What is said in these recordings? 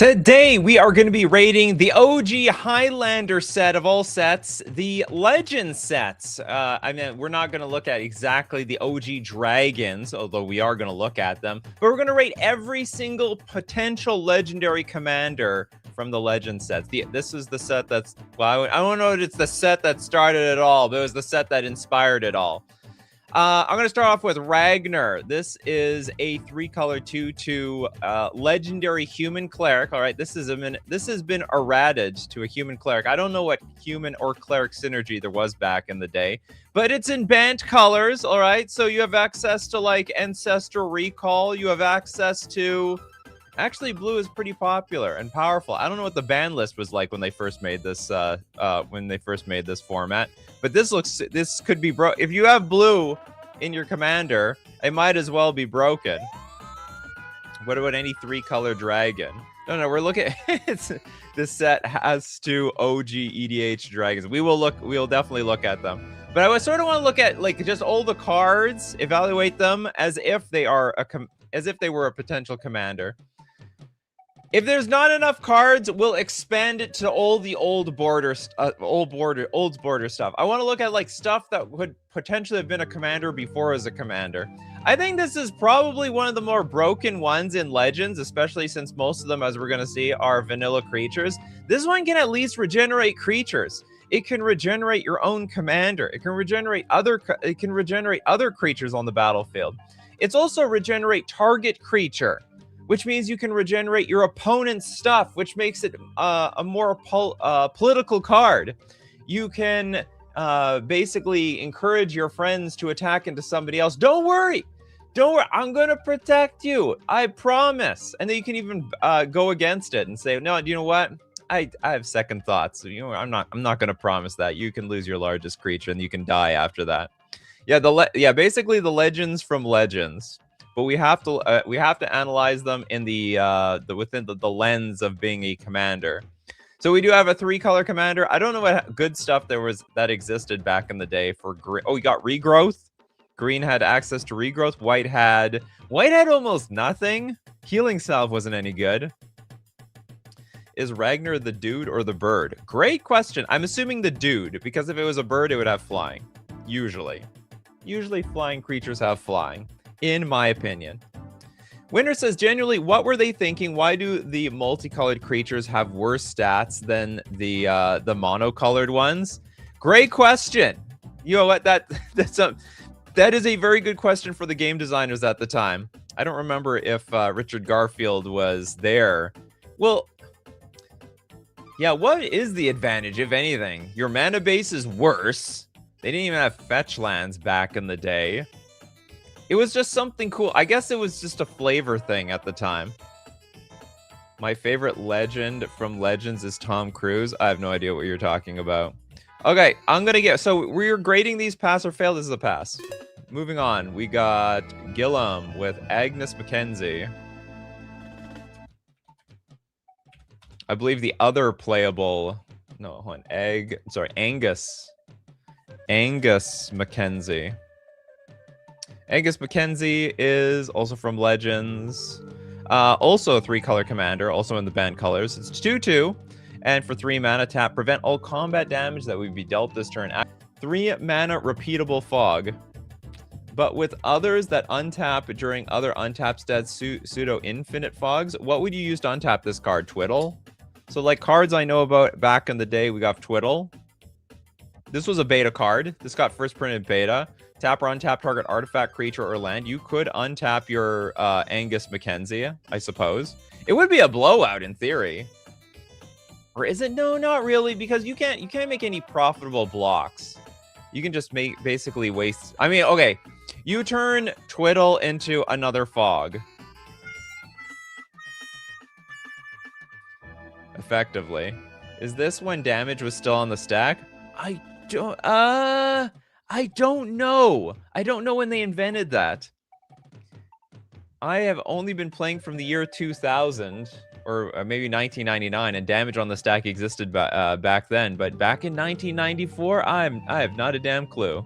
Today, we are going to be rating the OG Highlander set of all sets, the Legend sets. I mean, we're not going to look at exactly the OG dragons, although we are going to look at them. But we're going to rate every single potential legendary commander from the Legend sets. This is the set that's, well, I don't know if it's the set that started it all, but it was the set that inspired it all. I'm going to start off with Ragnar. This is a 3-color 2/2 legendary human cleric. All right, this has been errated to a human cleric. I don't know what human or cleric synergy there was back in the day, but it's in banned colors. All right, so you have access to like Ancestral Recall. You have access to... Actually, blue is pretty popular and powerful. I don't know what the ban list was like when they first made this format, but this could be broke. If you have blue in your commander, it might as well be broken. What about any 3-color dragon? No, we're looking this set has 2 OG EDH dragons. We'll definitely look at them. But I sort of want to look at like just all the cards, evaluate them as if they were a potential commander. If there's not enough cards, we'll expand it to all the old border stuff. I want to look at like stuff that would potentially have been a commander before as a commander. I think this is probably one of the more broken ones in Legends, especially since most of them, as we're going to see, are vanilla creatures. This one can at least regenerate creatures. It can regenerate your own commander. It can regenerate other creatures on the battlefield. It's also regenerate target creature, which means you can regenerate your opponent's stuff, which makes it a more political card. You can basically encourage your friends to attack into somebody else. Don't worry, I'm gonna protect you, I promise. And then you can even go against it and say, no, you know what? I have second thoughts. You know, I'm not gonna promise that. You can lose your largest creature and you can die after that. Yeah, basically the Legends from Legends. But we have to analyze them in within the lens of being a commander. So we do have a 3-color commander. I don't know what good stuff that existed back in the day for green. Oh, we got regrowth. Green had access to regrowth. White had almost nothing. Healing Salve wasn't any good. Is Ragnar the dude or the bird? Great question. I'm assuming the dude, because if it was a bird, it would have flying. Usually flying creatures have flying, in my opinion. Winter says, genuinely, what were they thinking? Why do the multicolored creatures have worse stats than the monocolored ones? Great question. You know what? That is a very good question for the game designers at the time. I don't remember if Richard Garfield was there. Well, yeah, what is the advantage, if anything? Your mana base is worse. They didn't even have fetch lands back in the day. It was just something cool. I guess it was just a flavor thing at the time. My favorite legend from Legends is Tom Cruise. I have no idea what you're talking about. Okay, so we're grading these pass or fail. This is a pass. Moving on, we got Gillum with Agnes Mackenzie. I believe the other playable... No, hold on. Angus Mackenzie. Angus Mackenzie is also from Legends. Also a 3-color commander, also in the banned colors. It's 2/2, and for 3 mana, tap, prevent all combat damage that would be dealt this turn. 3 mana repeatable fog. But with others that untap during other untap stats, pseudo infinite fogs, what would you use to untap this card? Twiddle? So like cards I know about back in the day, we got Twiddle. This was a beta card. This got first printed beta. Tap or untap target artifact, creature, or land. You could untap your Angus Mackenzie, I suppose. It would be a blowout in theory. Or is it? No, not really, because you can't make any profitable blocks. You can just basically waste. I mean, okay. You turn Twiddle into another fog. Effectively. Is this when damage was still on the stack? I don't know. I don't know when they invented that. I have only been playing from the year 2000, or maybe 1999, and damage on the stack existed back then. But back in 1994, I have not a damn clue.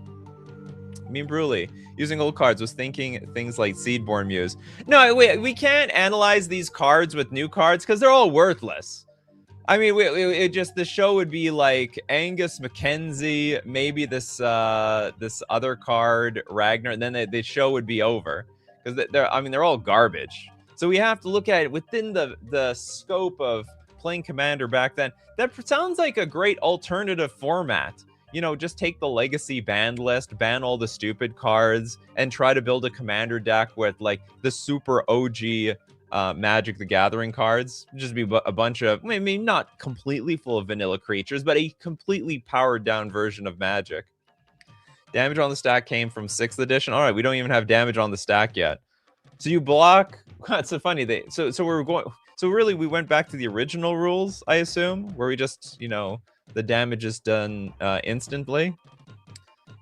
Mean Bruley, using old cards, was thinking things like Seedborn Muse. No, we can't analyze these cards with new cards because they're all worthless. I mean, the show would be like Angus Mackenzie, maybe this this other card, Ragnar, and then the show would be over because they're all garbage. So we have to look at it within the scope of playing Commander back then. That sounds like a great alternative format. You know, just take the legacy banned list, ban all the stupid cards, and try to build a Commander deck with like the super OG Magic the Gathering cards. Just be a bunch of, I mean, not completely full of vanilla creatures, but a completely powered down version of Magic. Damage on the stack came from 6th edition. All right, we don't even have damage on the stack yet. So you block. It's so funny. So we're going. So really, we went back to the original rules, I assume, where we just, you know, the damage is done instantly.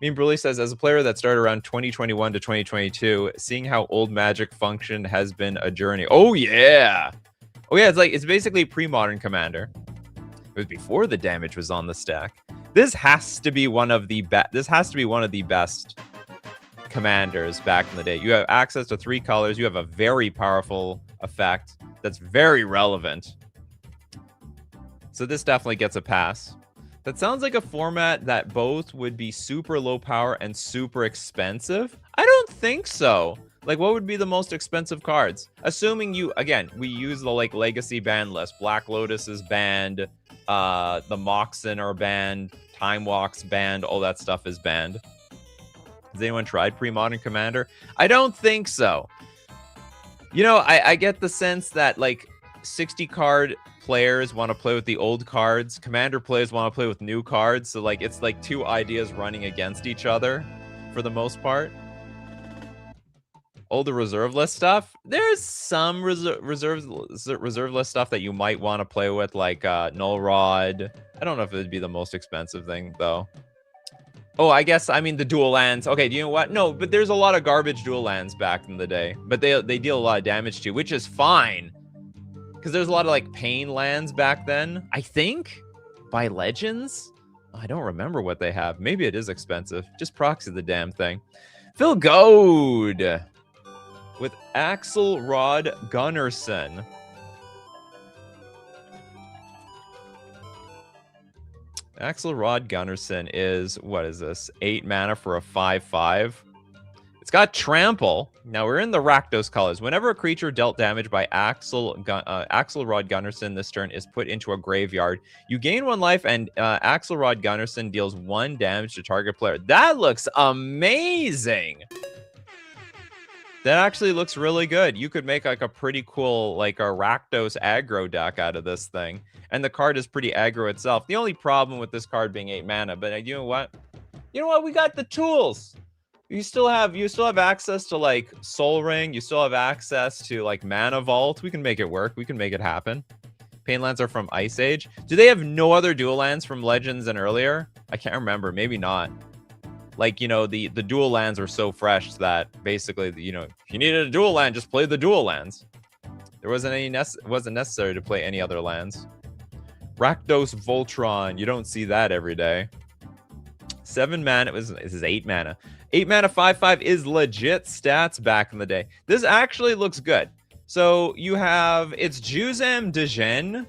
Mean Bruley says, as a player that started around 2021 to 2022, seeing how old Magic functioned has been a journey. Oh yeah, it's basically pre-modern Commander. It was before the damage was on the stack. This has to be one of the best Commanders back in the day. You have access to 3 colors. You have a very powerful effect that's very relevant. So this definitely gets a pass. That sounds like a format that both would be super low power and super expensive. I don't think so. Like, what would be the most expensive cards? Assuming we use the like legacy ban list. Black Lotus is banned. The Moxen are banned. Time Walk's banned. All that stuff is banned. Has anyone tried pre-modern Commander? I don't think so. You know, I get the sense that like 60 card players want to play with the old cards. Commander players want to play with new cards. So like it's like two ideas running against each other for the most part. Older reserve list stuff. There's some reserve list stuff that you might want to play with, like Null Rod. I don't know if it would be the most expensive thing though. Oh, I guess, I mean, the dual lands. Okay, do you know what? No, but there's a lot of garbage dual lands back in the day. But they deal a lot of damage too, which is fine. Because there's a lot of, like, pain lands back then. I think? By Legends? I don't remember what they have. Maybe it is expensive. Just proxy the damn thing. Phil Goad with Axelrod Gunnarsson. Axelrod Gunnarsson is, what is this? 8 mana for a 5/5. It's got Trample. Now, we're in the Rakdos colors. Whenever a creature dealt damage by Axelrod Gunnarsson this turn is put into a graveyard, you gain 1 life, and Axelrod Gunnarsson deals 1 damage to target player. That looks amazing! That actually looks really good. You could make like a pretty cool, like a Rakdos aggro deck out of this thing. And the card is pretty aggro itself. The only problem with this card being 8 mana, but you know what? You know what? We got the tools. You still have access to like Soul Ring. You still have access to like Mana Vault. We can make it work. We can make it happen. Painlands are from Ice Age. Do they have no other dual lands from Legends and earlier? I can't remember. Maybe not. Like, you know, the dual lands were so fresh that basically, you know, if you needed a dual land, just play the dual lands. There wasn't necessary to play any other lands. Rakdos Voltron. You don't see that every day. 7 mana. This is 8 mana. 8 mana 5/5 is legit stats back in the day. This actually looks good. So you have, it's Juzam Djinn.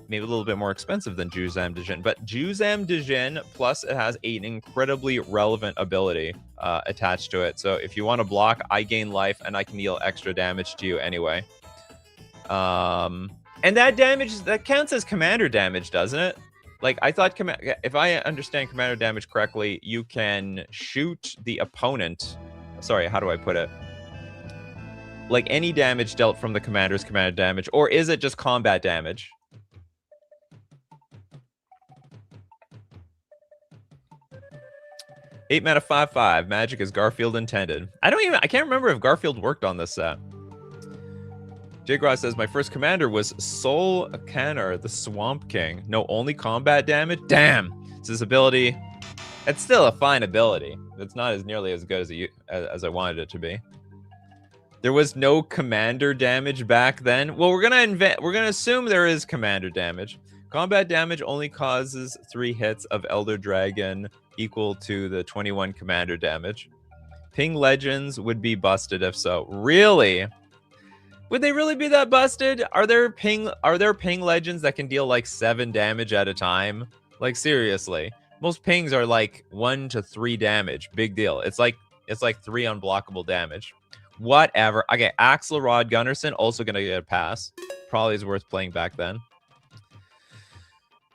Maybe a little bit more expensive than Juzam Djinn, but Juzam Djinn, plus it has an incredibly relevant ability attached to it. So if you want to block, I gain life and I can deal extra damage to you anyway. And that damage, that counts as commander damage, doesn't it? Like, I thought, if I understand commander damage correctly, you can shoot the opponent. Sorry, how do I put it? Like, any damage dealt from the commander's commander damage, or is it just combat damage? 8 mana 5/5. Magic as Garfield intended. I can't remember if Garfield worked on this set. Jake Ross says, my first commander was Sol Canner, the Swamp King. No, only combat damage? Damn. It's his ability. It's still a fine ability. It's not as nearly as good as I wanted it to be. There was no commander damage back then. Well, we're gonna assume there is commander damage. Combat damage only causes 3 hits of Elder Dragon equal to the 21 commander damage. Ping legends would be busted if so. Really? Would they really be that busted? Are there ping legends that can deal like 7 damage at a time? Like seriously. Most pings are like 1 to 3 damage. Big deal. It's like 3 unblockable damage. Whatever. Okay, Axelrod Gunnarsson also gonna get a pass. Probably is worth playing back then.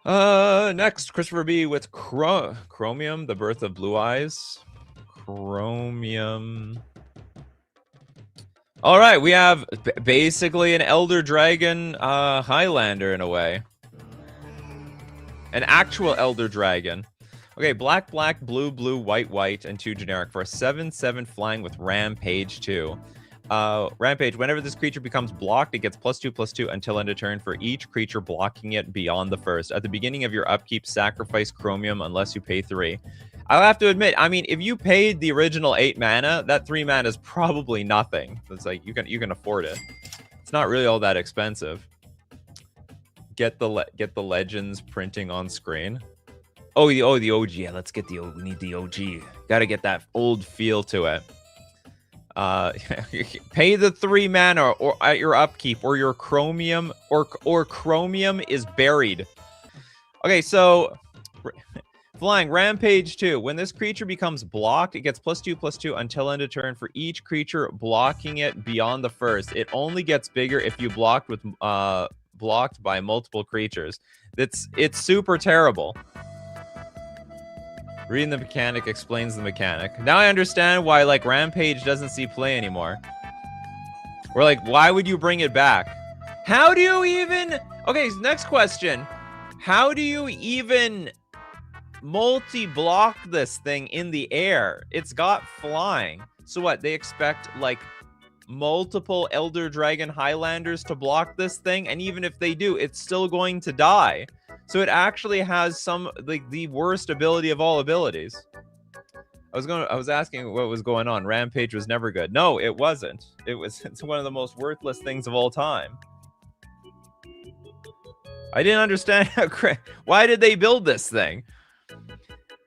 Next, Christopher B with Chromium, the Birth of Blue Eyes. Chromium. All right, we have basically an Elder Dragon Highlander in a way. An actual Elder Dragon. Okay, black, black, blue, blue, white, white, and 2 generic for a 7/7 flying with Rampage 2. Rampage, whenever this creature becomes blocked, it gets +2/+2 until end of turn for each creature blocking it beyond the first. At the beginning of your upkeep, sacrifice Chromium unless you pay 3. I'll have to admit, I mean, if you paid the original 8 mana, that 3 mana is probably nothing. It's like you can afford it. It's not really all that expensive. Get the legends printing on screen. Oh, the OG. Yeah, let's get the OG. We need the OG. Got to get that old feel to it. Pay the 3 mana or at your upkeep, or your Chromium or Chromium is buried. Okay, so flying Rampage 2. When this creature becomes blocked, it gets +2/+2 until end of turn for each creature blocking it beyond the first. It only gets bigger if you blocked by multiple creatures. It's super terrible. Reading the mechanic explains the mechanic. Now I understand why like Rampage doesn't see play anymore. Or like, why would you bring it back? How do you even... Okay, next question. How do you even multi-block this thing in the air? It's got flying. So what, they expect like multiple Elder Dragon Highlanders to block this thing? And even if they do, it's still going to die. So it actually has some like the worst ability of all abilities. I was asking what was going on. Rampage was never good. No, it wasn't. It's one of the most worthless things of all time. I didn't understand why did they build this thing?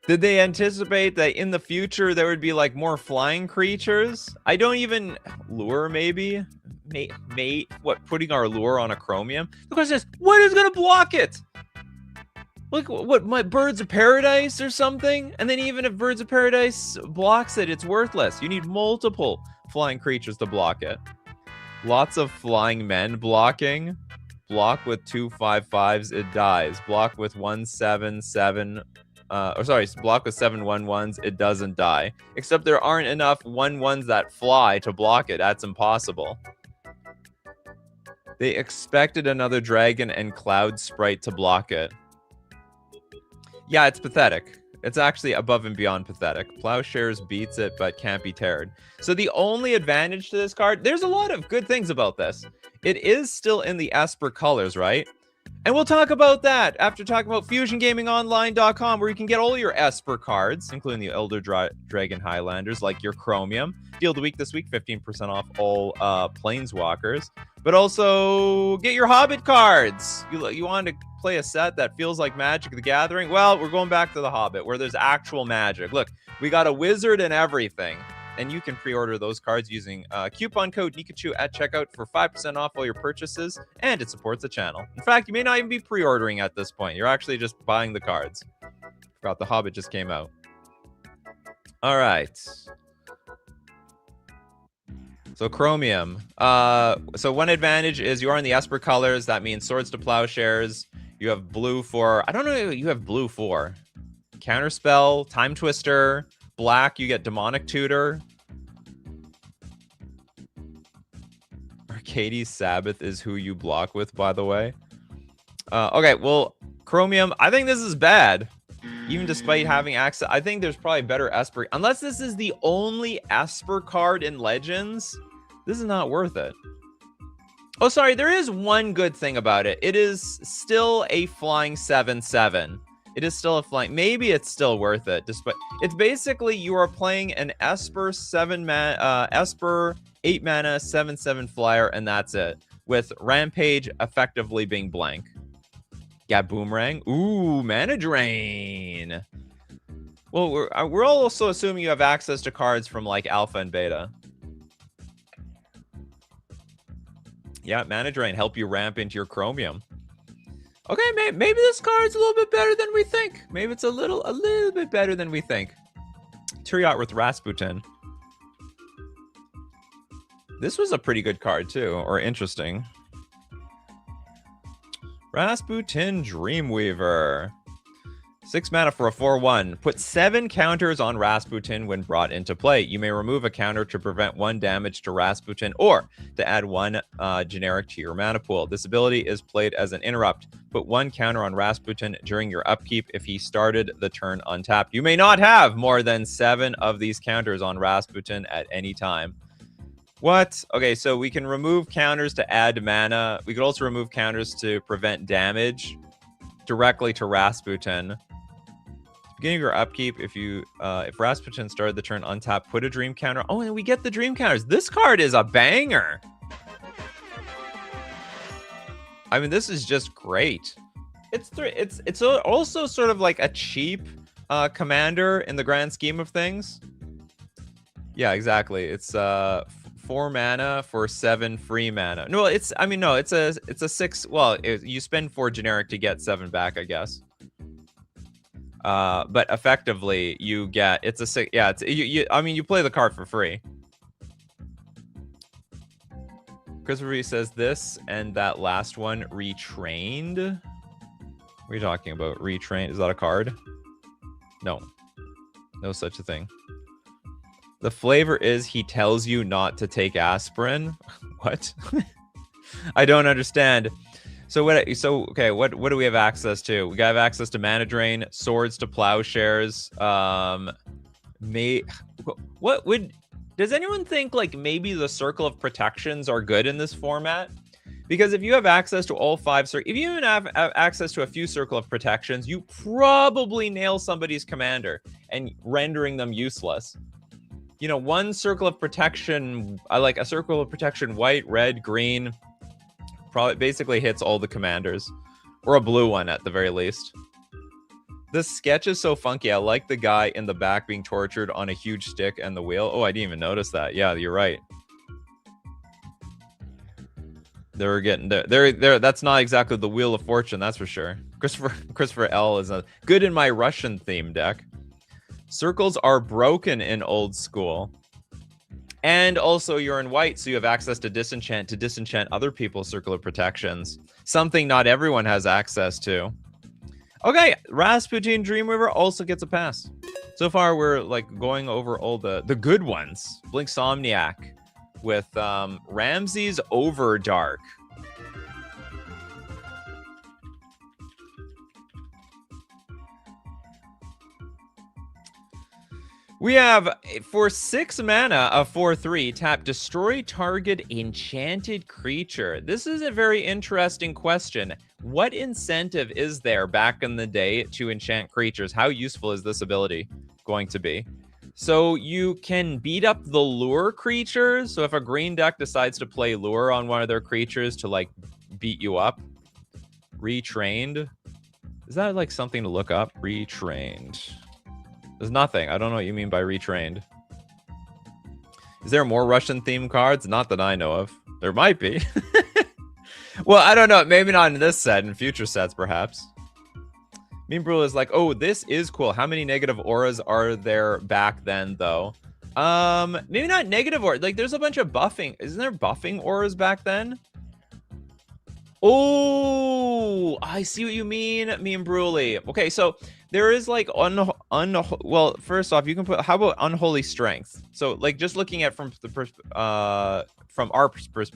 Did they anticipate that in the future there would be like more flying creatures? I don't even... Lure maybe? What, putting our lure on a Chromium? The question is, what is going to block it? Like, what, my Birds of Paradise or something? And then even if Birds of Paradise blocks it, it's worthless. You need multiple flying creatures to block it. Lots of flying men blocking. Block with 2 5/5s, it dies. Block with 1/7/7... block with 7 1/1s, it doesn't die. Except there aren't enough 1/1s that fly to block it. That's impossible. They expected another dragon and cloud sprite to block it. Yeah, it's pathetic. It's actually above and beyond pathetic. Plowshares beats it, but can't be teared. So the only advantage to this card, there's a lot of good things about this. It is still in the Esper colors, right? And we'll talk about that after talking about FusionGamingOnline.com, where you can get all your Esper cards, including the Elder Dragon Highlanders, like your Chromium. Deal of the week this week, 15% off all Planeswalkers. But also get your Hobbit cards. You want to play a set that feels like Magic the Gathering? Well, we're going back to the Hobbit, where there's actual magic. Look, we got a wizard and everything. And you can pre-order those cards using coupon code Nikachu at checkout for 5% off all your purchases, and it supports the channel. In fact, you may not even be pre-ordering at this point. You're actually just buying the cards. Forgot the Hobbit just came out. All right. So Chromium. So one advantage is you are in the Esper colors. That means Swords to Plowshares. You have blue for... I don't know what you have blue for. Counterspell, Time Twister. Black, you get Demonic Tutor. Arcades Sabbath is who you block with, by the way. Okay, well, Chromium, I think this is bad. Even despite having access, I think there's probably better Esper. Unless this is the only Esper card in Legends, this is not worth it. Oh, sorry, there is one good thing about it. It is still a flying 7/7. It is still a flying. Maybe it's still worth it. Despite it's basically you are playing an Esper 8 mana 7/7 flyer, and that's it. With Rampage effectively being blank. Yeah, Boomerang. Ooh, Mana Drain. Well, we're also assuming you have access to cards from like Alpha and Beta. Yeah, Mana Drain, help you ramp into your Chromium. Okay, maybe this card's a little bit better than we think. Maybe it's a little bit better than we think. Turiot with Rasputin. This was a pretty good card too, or interesting. Rasputin Dreamweaver. 6 mana for a 4/1. Put 7 counters on Rasputin when brought into play. You may remove a counter to prevent 1 damage to Rasputin or to add 1 generic to your mana pool. This ability is played as an interrupt. Put 1 counter on Rasputin during your upkeep if he started the turn untapped. You may not have more than 7 of these counters on Rasputin at any time. What? Okay, so we can remove counters to add mana. We could also remove counters to prevent damage directly to Rasputin. Beginning of your upkeep, if Rasputin started the turn untapped, put a dream counter. Oh, and we get the dream counters. This card is a banger. I mean, this is just great. It's also sort of like a cheap commander in the grand scheme of things. Yeah, exactly. It's 4 mana for 7 free mana. No, it's a 6. Well, you spend 4 generic to get 7 back, I guess. But effectively you get it's a 6. Yeah, you play the card for free. Christopher says this and that last one retrained. What are you talking about? Retrained? Is that a card? No such a thing. The flavor is he tells you not to take aspirin. What? I don't understand. So what do we have access to? We have access to Mana Drain, Swords to Plowshares. Does anyone think like maybe the Circle of Protections are good in this format? Because if you have access to all 5, if you even have access to a few Circle of Protections, you probably nail somebody's commander and rendering them useless. You know, 1 Circle of Protection, I like a Circle of Protection white, red, green, probably basically hits all the commanders. Or a blue one at the very least. This sketch is so funky. I like the guy in the back being tortured on a huge stick and the wheel. Oh, I didn't even notice that. Yeah, you're right. They're getting there. That's not exactly the Wheel of Fortune, that's for sure. Christopher L is a good in my Russian theme deck. Circles are broken in old school. And also you're in white, so you have access to disenchant other people's Circle of Protections. Something not everyone has access to. Okay, Rasputin Dreamweaver also gets a pass. So far, we're like going over all the good ones. Blinksomniac with Ramses Overdark. We have, for 6 mana, a 4/3, tap destroy target enchanted creature. This is a very interesting question. What incentive is there back in the day to enchant creatures? How useful is this ability going to be? So you can beat up the lure creatures. So if a green deck decides to play lure on one of their creatures to like beat you up. Retrained. Is that like something to look up? Retrained. There's nothing. I don't know what you mean by retrained. Is there more Russian themed cards? Not that I know of. There might be. Well, I don't know. Maybe not in this set. In future sets, perhaps. Mean Brule is like, oh, this is cool. How many negative auras are there back then, though? Maybe not negative aura. Like, there's a bunch of buffing. Isn't there buffing auras back then? Oh, I see what you mean, Mean Brule. Okay, so there is like well, first off, you can put, how about Unholy Strength? So like just looking at from our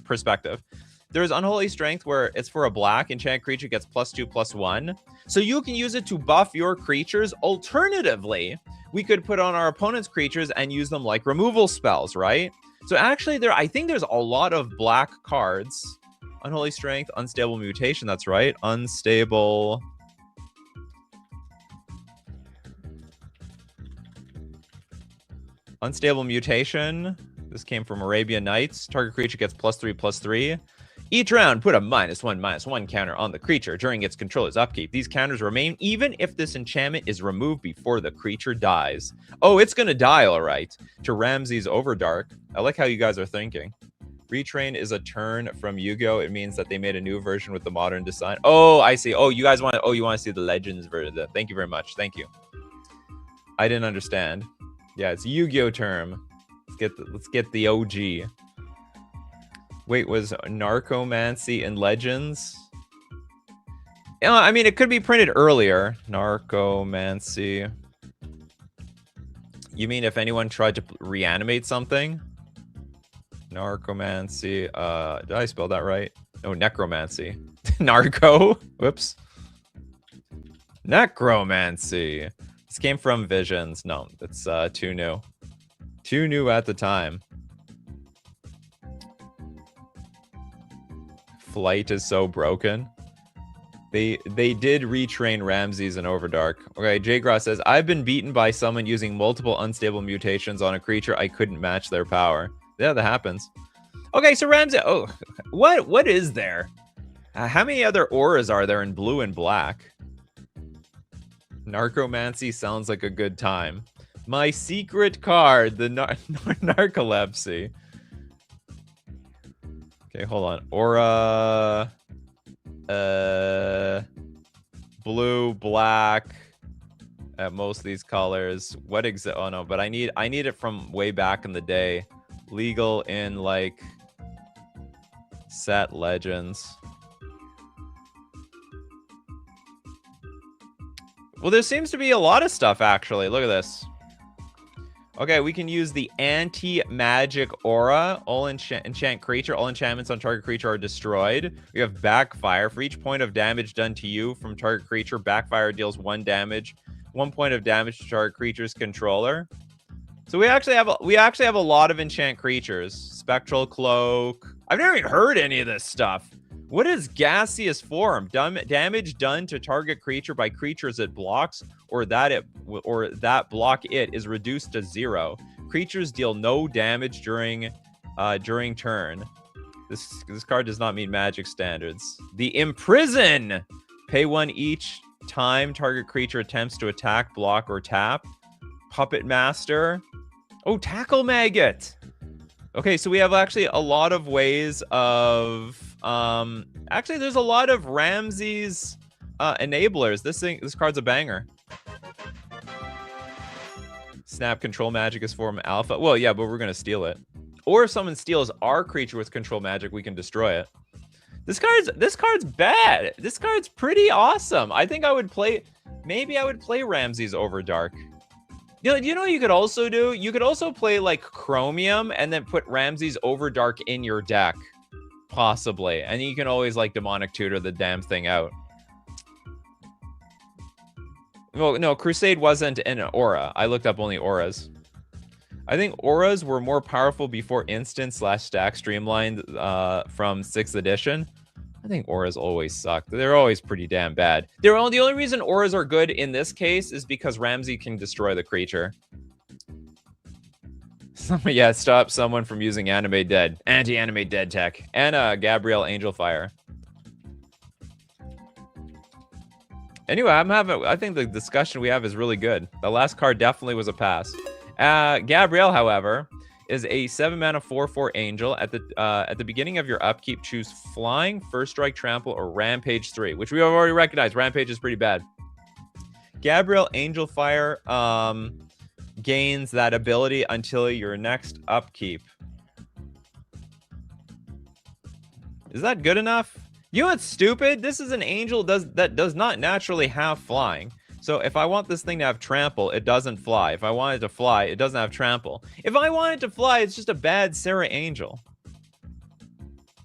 perspective, there's Unholy Strength where it's for a black enchant creature gets +2/+1. So you can use it to buff your creatures. Alternatively, we could put on our opponent's creatures and use them like removal spells, right? So actually I think there's a lot of black cards. Unholy Strength, Unstable Mutation, that's right. Unstable Mutation. This came from Arabian Nights. Target creature gets +3/+3. Each round, put a -1/-1 counter on the creature during its controller's upkeep. These counters remain even if this enchantment is removed before the creature dies. Oh, it's going to die, all right. To Ramses Overdark. I like how you guys are thinking. Retrain is a turn from Yu-Gi-Oh! It means that they made a new version with the modern design. Oh, I see. Oh, you guys want to... Oh, you want to see the Legends version. Thank you very much. Thank you. I didn't understand. Yeah, it's Yu-Gi-Oh! Term. Let's get the OG. Wait, was Narcomancy in Legends? I mean, it could be printed earlier. Narcomancy. You mean if anyone tried to reanimate something? Narcomancy. Did I spell that right? No, necromancy. Narco. Whoops. Necromancy. This came from Visions. No, that's too new. Too new at the time. Flight is so broken. They did retrain Ramses and Overdark. Okay, J Gross says, I've been beaten by someone using multiple unstable mutations on a creature. I couldn't match their power. Yeah, that happens. Okay, so Ramses. Oh, what is there? How many other auras are there in blue and black? Narcomancy sounds like a good time. My secret card, the narcolepsy. Okay, hold on. Aura, blue, black, at most of these colors. What oh no, but I need it from way back in the day. Legal in like set Legends. Well, there seems to be a lot of stuff actually. Look at this. Okay, we can use the anti-magic aura. All enchant creature. All enchantments on target creature are destroyed. We have backfire. For each point of damage done to you from target creature, backfire deals 1 damage. 1 point of damage to target creature's controller. So we actually have a lot of enchant creatures. Spectral Cloak. I've never even heard any of this stuff. What is Gaseous Form? Damage done to target creature by creatures it blocks, or that block it is reduced to 0. Creatures deal no damage during turn. This card does not meet Magic standards. The Imprison. Pay 1 each time target creature attempts to attack, block, or tap. Puppet Master. Oh, Tackle Maggot. Okay, so we have actually a lot of ways of actually there's a lot of Ramses enablers. This card's a banger. Snap Control Magic is form alpha. Well, yeah, but we're gonna steal it. Or if someone steals our creature with control magic, we can destroy it. This card's bad. This card's pretty awesome. I think I would play. Maybe I would play Ramses Overdark. You know what you could also do? You could also play like Chromium and then put Ramses Overdark in your deck. Possibly. And you can always like Demonic Tutor the damn thing out. Well, no, Crusade wasn't an aura. I looked up only auras. I think auras were more powerful before instant/stack streamlined from 6th edition. I think auras always suck. They're always pretty damn bad. The only reason auras are good in this case is because Ramsey can destroy the creature. Yeah, stop someone from using Animate Dead. Anti-Animate Dead tech. And Gabrielle Angelfire. Anyway, I think the discussion we have is really good. The last card definitely was a pass. Gabrielle, however, is a 7-mana 4/4 angel. At the beginning of your upkeep, choose Flying, First Strike, Trample, or Rampage 3, which we have already recognized. Rampage is pretty bad. Gabrielle Angelfire gains that ability until your next upkeep. Is that good enough? You know what's stupid? This is an angel that does not naturally have flying. So if I want this thing to have trample, it doesn't fly. If I want it to fly, it doesn't have trample. If I want it to fly, it's just a bad Sarah Angel.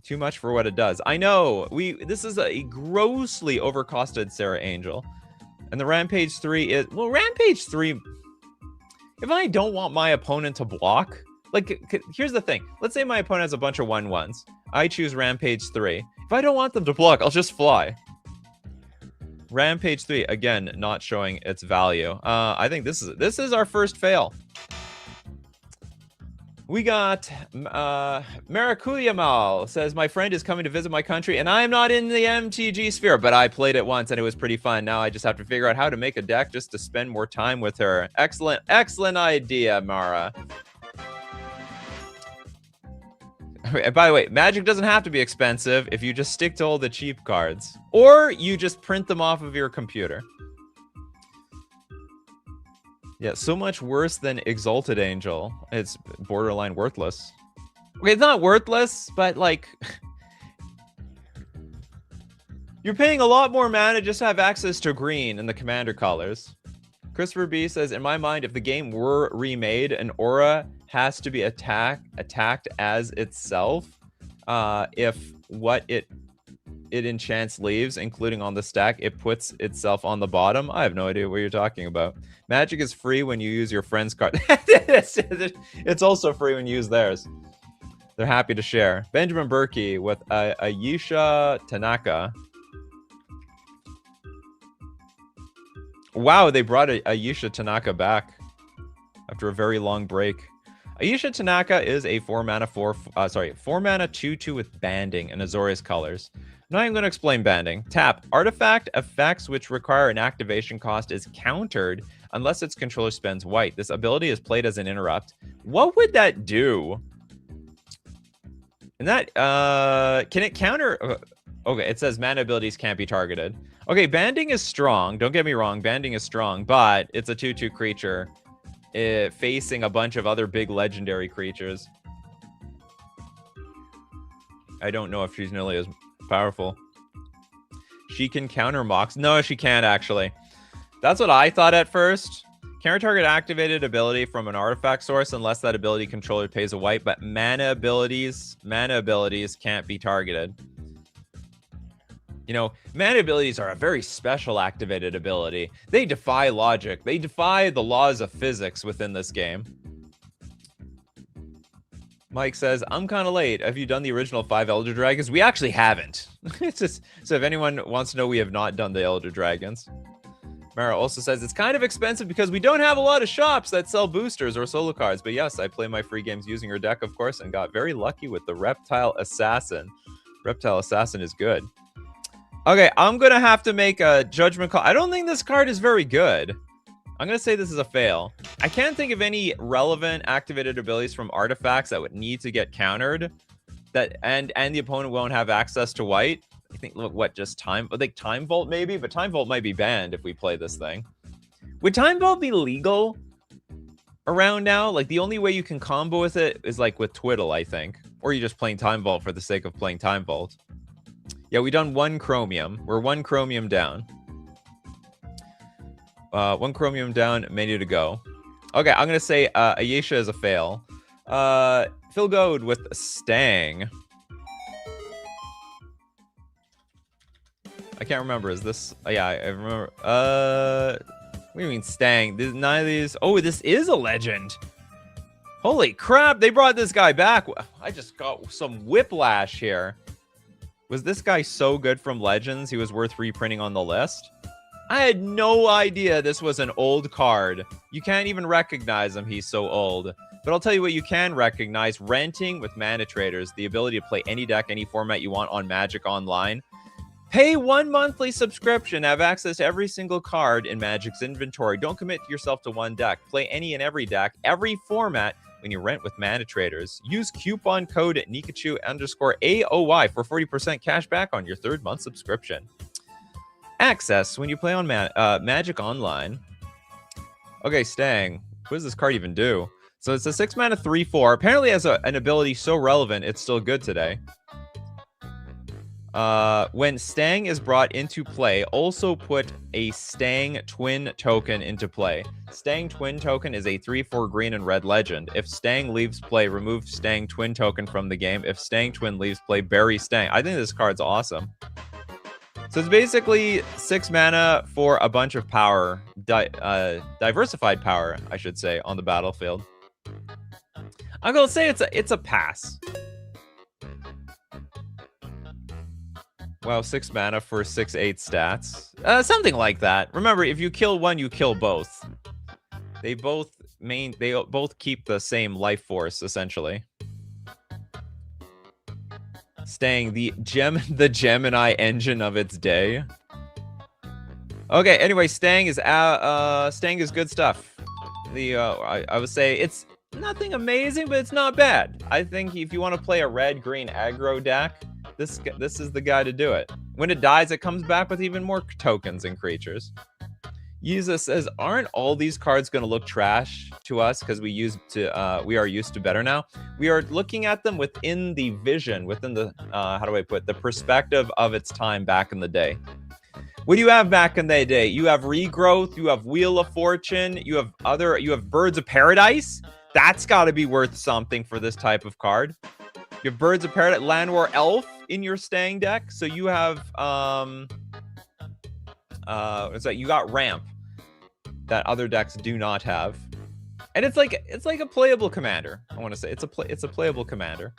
Too much for what it does. I know. This is a grossly overcosted Sarah Angel. And the Rampage 3 is... Well, Rampage 3... If I don't want my opponent to block... Like, here's the thing. Let's say my opponent has a bunch of 1/1s. I choose Rampage 3. If I don't want them to block, I'll just fly. Rampage 3, again, not showing its value. I think this is our first fail. We got Maracuya Mal says, my friend is coming to visit my country and I am not in the MTG sphere, but I played it once and it was pretty fun. Now I just have to figure out how to make a deck just to spend more time with her. Excellent, excellent idea, Mara. And by the way, Magic doesn't have to be expensive if you just stick to all the cheap cards. Or you just print them off of your computer. Yeah, so much worse than Exalted Angel. It's borderline worthless. Okay, it's not worthless, but like... you're paying a lot more mana just to have access to green in the commander colors. Christopher B says, in my mind, if the game were remade, an aura has to be attacked as itself. If what it enchants leaves, including on the stack, it puts itself on the bottom. I have no idea what you're talking about. Magic is free when you use your friend's card. It's also free when you use theirs. They're happy to share. Benjamin Berkey with Ayesha Tanaka. Wow, they brought Ayesha Tanaka back after a very long break. Ayesha Tanaka is a 4 mana 2/2 with banding and Azorius colors. Now I'm going to explain banding. Tap. Artifact effects which require an activation cost is countered unless its controller spends white. This ability is played as an interrupt. What would that do? And that, can it counter? Okay, it says mana abilities can't be targeted. Okay, banding is strong. Don't get me wrong, banding is strong, but it's a 2/2 creature facing a bunch of other big legendary creatures. I don't know if she's nearly as powerful. She can counter Mox. No, she can't actually. That's what I thought at first. Counter target activated ability from an artifact source unless that ability controller pays a white, but mana abilities can't be targeted. You know, mana abilities are a very special activated ability. They defy logic. They defy the laws of physics within this game. Mike says, I'm kind of late. Have you done the original 5 Elder Dragons? We actually haven't. It's just, so if anyone wants to know, we have not done the Elder Dragons. Mara also says, it's kind of expensive because we don't have a lot of shops that sell boosters or solo cards. But yes, I play my free games using her deck, of course, and got very lucky with the Reptile Assassin. Reptile Assassin is good. Okay, I'm going to have to make a judgment call. I don't think this card is very good. I'm going to say this is a fail. I can't think of any relevant activated abilities from artifacts that would need to get countered. And the opponent won't have access to white. I think, look, what, just Time? I think Time Vault maybe, but Time Vault might be banned if we play this thing. Would Time Vault be legal around now? Like, the only way you can combo with it is like with Twiddle, I think. Or you're just playing Time Vault for the sake of playing Time Vault. Yeah, we done 1 chromium. We're 1 chromium down. 1 chromium down, menu to go. Okay, I'm gonna say Ayesha is a fail. Phil Goad with Stang. I can't remember. Is this? Yeah, I remember. What do you mean Stang? None of these. Oh, this is a legend. Holy crap! They brought this guy back. I just got some whiplash here. Was this guy so good from Legends, he was worth reprinting on the list? I had no idea this was an old card. You can't even recognize him, he's so old. But I'll tell you what you can recognize. Renting with Mana Traders. The ability to play any deck, any format you want on Magic Online. Pay 1 monthly subscription. Have access to every single card in Magic's inventory. Don't commit yourself to one deck. Play any and every deck, every format, when you rent with Mana Traders. Use coupon code Nikachu_AOY for 40% cash back on your 3rd month subscription. Access when you play on Magic Online. Okay, Stang. What does this card even do? So it's a 6 mana 3/4. Apparently has an ability so relevant, it's still good today. When Stang is brought into play, also put a Stang Twin token into play. Stang Twin token is a 3/4 green and red legend. If Stang leaves play, remove Stang Twin token from the game. If Stang Twin leaves play, bury Stang. I think this card's awesome. So it's basically 6 mana for a bunch of power, diversified power, I should say, on the battlefield. I'm gonna say it's a pass. Wow, 6 mana for 6/8 stats. Something like that. Remember, if you kill one, you kill both. They both both keep the same life force essentially. Staying the Gemini engine of its day. Okay, anyway, Stang is good stuff. I would say it's nothing amazing, but it's not bad. I think if you want to play a red-green aggro deck, this is the guy to do it. When it dies, it comes back with even more tokens and creatures. Yuza says, aren't all these cards going to look trash to us because we are used to better now? We are looking at them within the vision, within the how do I put the perspective of its time back in the day. What do you have back in the day? You have Regrowth, you have Wheel of Fortune, you have Birds of Paradise. That's got to be worth something for this type of card. You have Birds of Paradise, Land War Elf in your Stang deck. So you have you got Ramp that other decks do not have, and it's like a playable commander. I want to say it's a playable commander.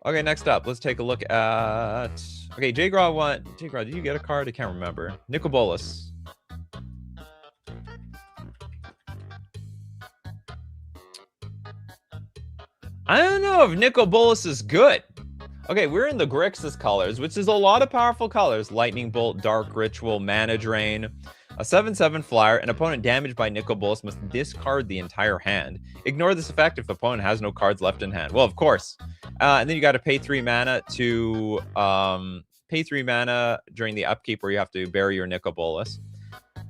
Okay, next up, let's take a look at. Okay, J-Graw, did you get a card? I can't remember. Nicol Bolas. I don't know if Nicol Bolas is good. Okay, we're in the Grixis colors, which is a lot of powerful colors. Lightning Bolt, Dark Ritual, Mana Drain. A 7/7 flyer. An opponent damaged by Nicol Bolas must discard the entire hand. Ignore this effect if the opponent has no cards left in hand. Well, of course. And then you got to pay 3 mana to pay 3 mana during the upkeep where you have to bury your Nicol Bolas.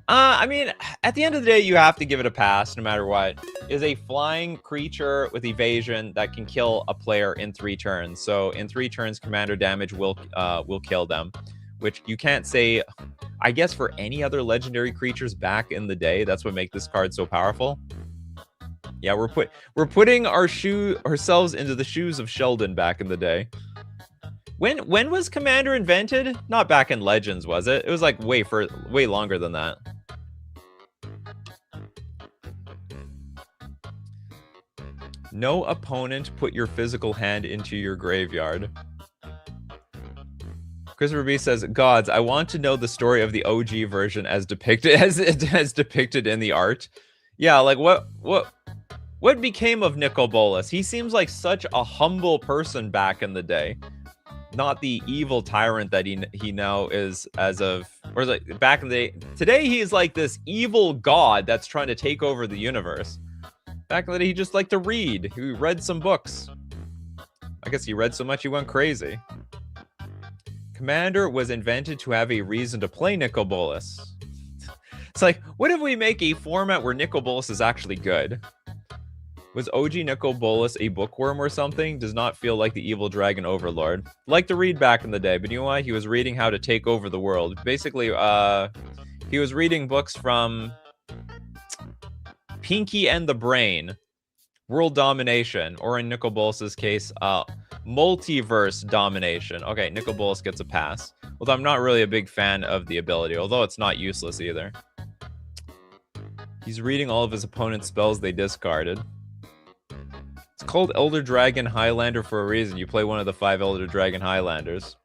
I mean, at the end of the day, you have to give it a pass no matter what. It is a flying creature with evasion that can kill a player in 3 turns. So in 3 turns, commander damage will kill them, which you can't say, I guess, for any other legendary creatures back in the day. That's what makes this card so powerful. Yeah, we're putting ourselves into the shoes of Sheldon back in the day. When was Commander invented? Not back in Legends, was it? It was like way longer than that. No opponent put your physical hand into your graveyard. Christopher B says, "Gods, I want to know the story of the OG version as depicted as depicted in the art." Yeah, like what became of Nicol Bolas? He seems like such a humble person back in the day. Not the evil tyrant that he now is as of, or like back in the day. Today he's like this evil god that's trying to take over the universe. Back in the day he just liked to read. He read some books. I guess he read so much he went crazy. Commander was invented to have a reason to play Nicol Bolas. It's like, what if we make a format where Nicol Bolas is actually good? Was OG Nicol Bolas a bookworm or something? Does not feel like the evil dragon overlord. Like to read back in the day, but you know what? He was reading how to take over the world. Basically, he was reading books from Pinky and the Brain, World Domination, or in Nicol Bolas's case, Multiverse Domination. Okay, Nicol Bolas gets a pass. Although I'm not really a big fan of the ability, although it's not useless either. He's reading all of his opponent's spells they discarded. It's called Elder Dragon Highlander for a reason. You play one of the 5 Elder Dragon Highlanders.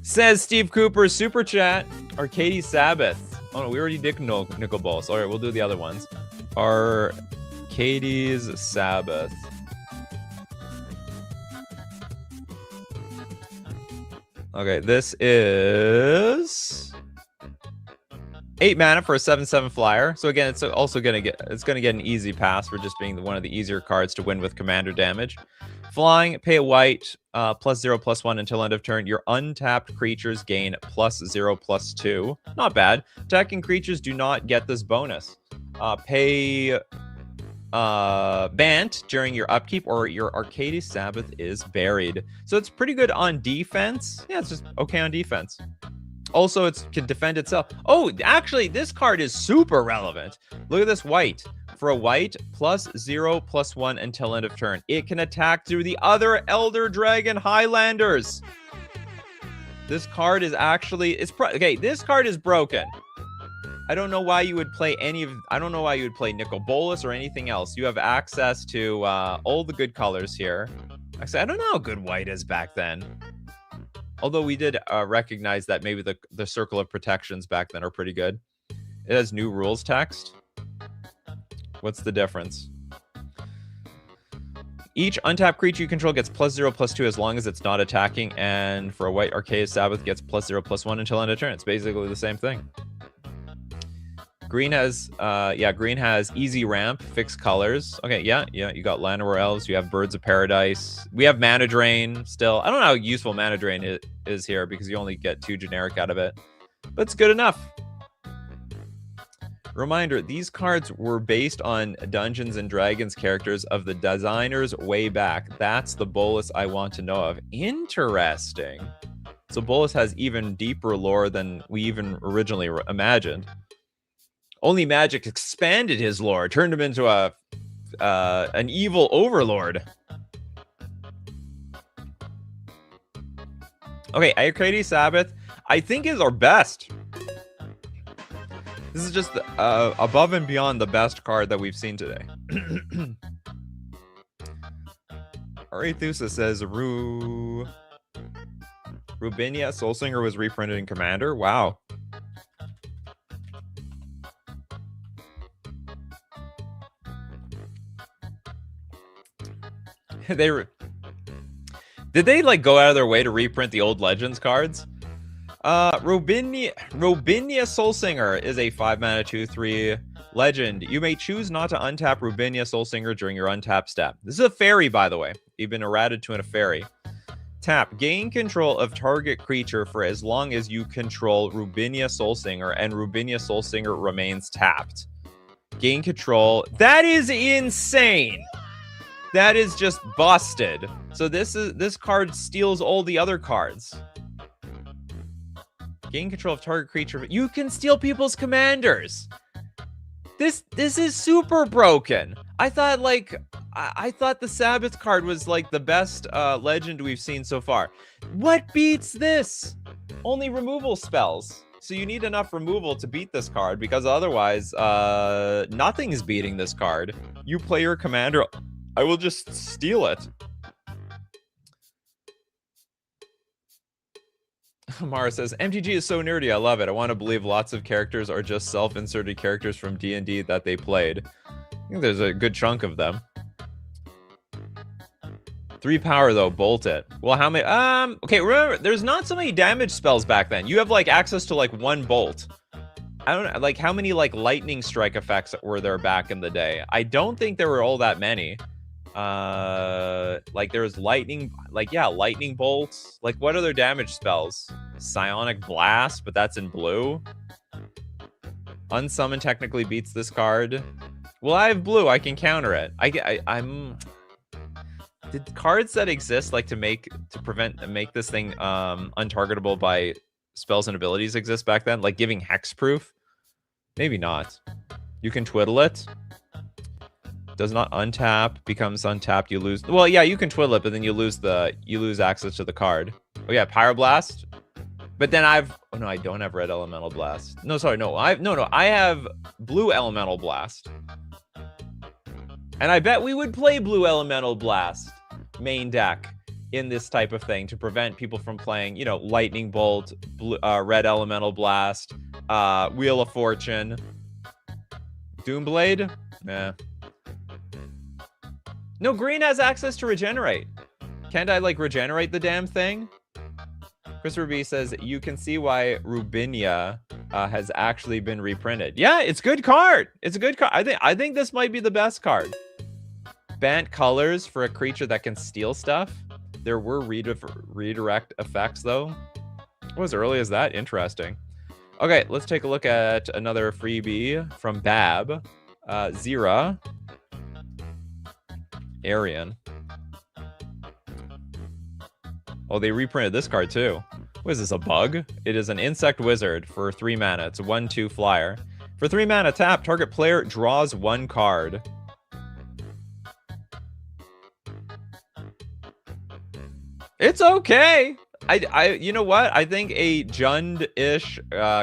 Says Steve Cooper, super chat. Arcady Sabbath. Oh no, we already did Nicol Bolas. Alright, we'll do the other ones. Arcady's Sabbath. Okay, this is 8 mana for a 7/7 flyer. So again, it's also gonna get an easy pass for just being one of the easier cards to win with commander damage. Flying, pay a white, +0/+1 until end of turn. Your untapped creatures gain +0/+2. Not bad. Attacking creatures do not get this bonus. Pay Bant during your upkeep, or your Arcady Sabbath is buried. So it's pretty good on defense. Yeah, it's just okay on defense. Also, it can defend itself. Oh, actually, this card is super relevant. Look at this white. For a white, +0/+1 until end of turn. It can attack through the other Elder Dragon Highlanders. This card is actually... okay, this card is broken. I don't know why you would play I don't know why you would play Nicol Bolas or anything else. You have access to all the good colors here. Actually, I don't know how good white is back then. Although we did recognize that maybe the Circle of Protections back then are pretty good. It has new rules text. What's the difference? Each untapped creature you control gets +0/+2 as long as it's not attacking, and for a white Arceus Sabbath gets +0/+1 until end of turn. It's basically the same thing. Green has, green has easy ramp, fixed colors. Okay, yeah, you got Llanowar Elves, you have Birds of Paradise. We have Mana Drain still. I don't know how useful Mana Drain is here because you only get 2 generic out of it, but it's good enough. Reminder, these cards were based on Dungeons and Dragons characters of the designers way back. That's the Bolas I want to know of. Interesting. So Bolas has even deeper lore than we even originally imagined. Only Magic expanded his lore, turned him into an evil overlord. Okay, Arcady Sabbath, I think is our best. This is just above and beyond the best card that we've seen today. Arethusa says Rubinia Soulsinger was reprinted in Commander. Wow. Did they like go out of their way to reprint the old Legends cards? Robinia Soulsinger is a 5-mana 2/3 legend. You may choose not to untap Robinia Soulsinger during your untap step. This is a fairy, by the way. You've been errated to a fairy. Tap. Gain control of target creature for as long as you control Robinia Soulsinger, and Robinia Soulsinger remains tapped. Gain control. That is insane. That is just busted. So this card steals all the other cards. Gain control of target creature. You can steal people's commanders. This is super broken. I thought I thought the Sabbath card was like the best legend we've seen so far. What beats this? Only removal spells. So you need enough removal to beat this card, because otherwise nothing's beating this card. You play your commander, I will just steal it. Mara says, MTG is so nerdy, I love it. I want to believe lots of characters are just self-inserted characters from D&D that they played. I think there's a good chunk of them. 3 power, though. Bolt it. Well, how many... okay, remember, there's not so many damage spells back then. You have, like, access to, like, 1 bolt. I don't know, like, how many, like, lightning strike effects were there back in the day? I don't think there were all that many. Like, there's lightning... Like, yeah, lightning bolts. Like, what other damage spells? Psionic Blast, but that's in blue. Unsummon technically beats this card. Well, I have blue. I can counter it. I'm... Did cards that exist like to make this thing untargetable by spells and abilities exist back then? Like giving hexproof? Maybe not. You can twiddle it. Does not untap, becomes untapped, you lose. Well, yeah, you can twiddle it, but then you lose access to the card. Oh yeah, Pyroblast. But then oh no, I don't have red elemental blast. No, sorry, no, I have blue elemental blast. And I bet we would play blue elemental blast main deck in this type of thing to prevent people from playing, you know, lightning bolt, red elemental blast, Wheel of Fortune, Doomblade. Nah. No, green has access to regenerate. Can't I like regenerate the damn thing? Christopher B says, you can see why Rubinia has actually been reprinted. Yeah, it's a good card. It's a good card. I think this might be the best card. Banned colors for a creature that can steal stuff. There were redirect effects, though. What was early as that? Interesting. Okay, let's take a look at another freebie from Bab. Zira. Arian. Oh, they reprinted this card, too. What is this, a bug? It is an insect wizard for 3 mana. It's a 1/2 flyer. For 3 mana, tap. Target player draws 1 card. It's okay. You know what? I think a Jund-ish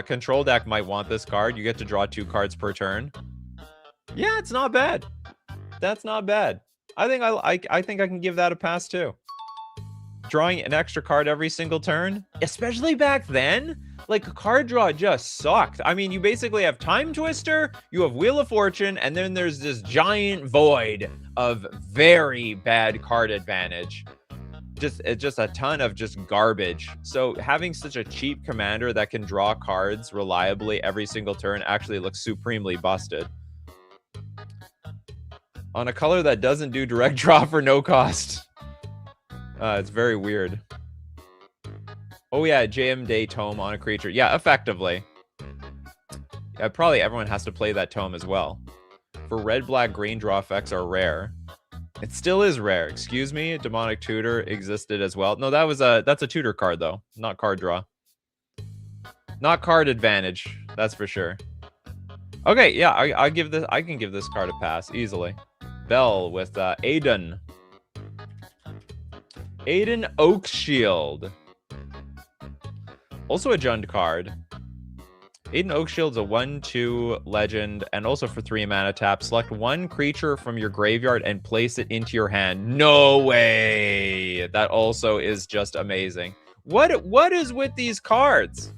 control deck might want this card. You get to draw 2 cards per turn. Yeah, it's not bad. That's not bad. I think I think I can give that a pass too. Drawing an extra card every single turn, especially back then. like card draw just sucked. I mean, you basically have Time Twister, you have Wheel of Fortune, and then there's this giant void of very bad card advantage. It's just a ton of just garbage. So having such a cheap commander that can draw cards reliably every single turn actually looks supremely busted. On a color that doesn't do direct draw for no cost. It's very weird. Oh yeah, JM Day Tome on a creature. Yeah, effectively. Yeah, probably everyone has to play that tome as well. For red, black, green, draw effects are rare. It still is rare. Excuse me, Demonic Tutor existed as well. No, that's a tutor card though, not card draw. Not card advantage, that's for sure. Okay, yeah, I can give this card a pass easily. Bell with Aiden. Aiden Oakshield. Also a Jund card. Aiden Oakshield's a 1/2 legend, and also for 3 mana tap, select one creature from your graveyard and place it into your hand. No way! That also is just amazing. What is with these cards?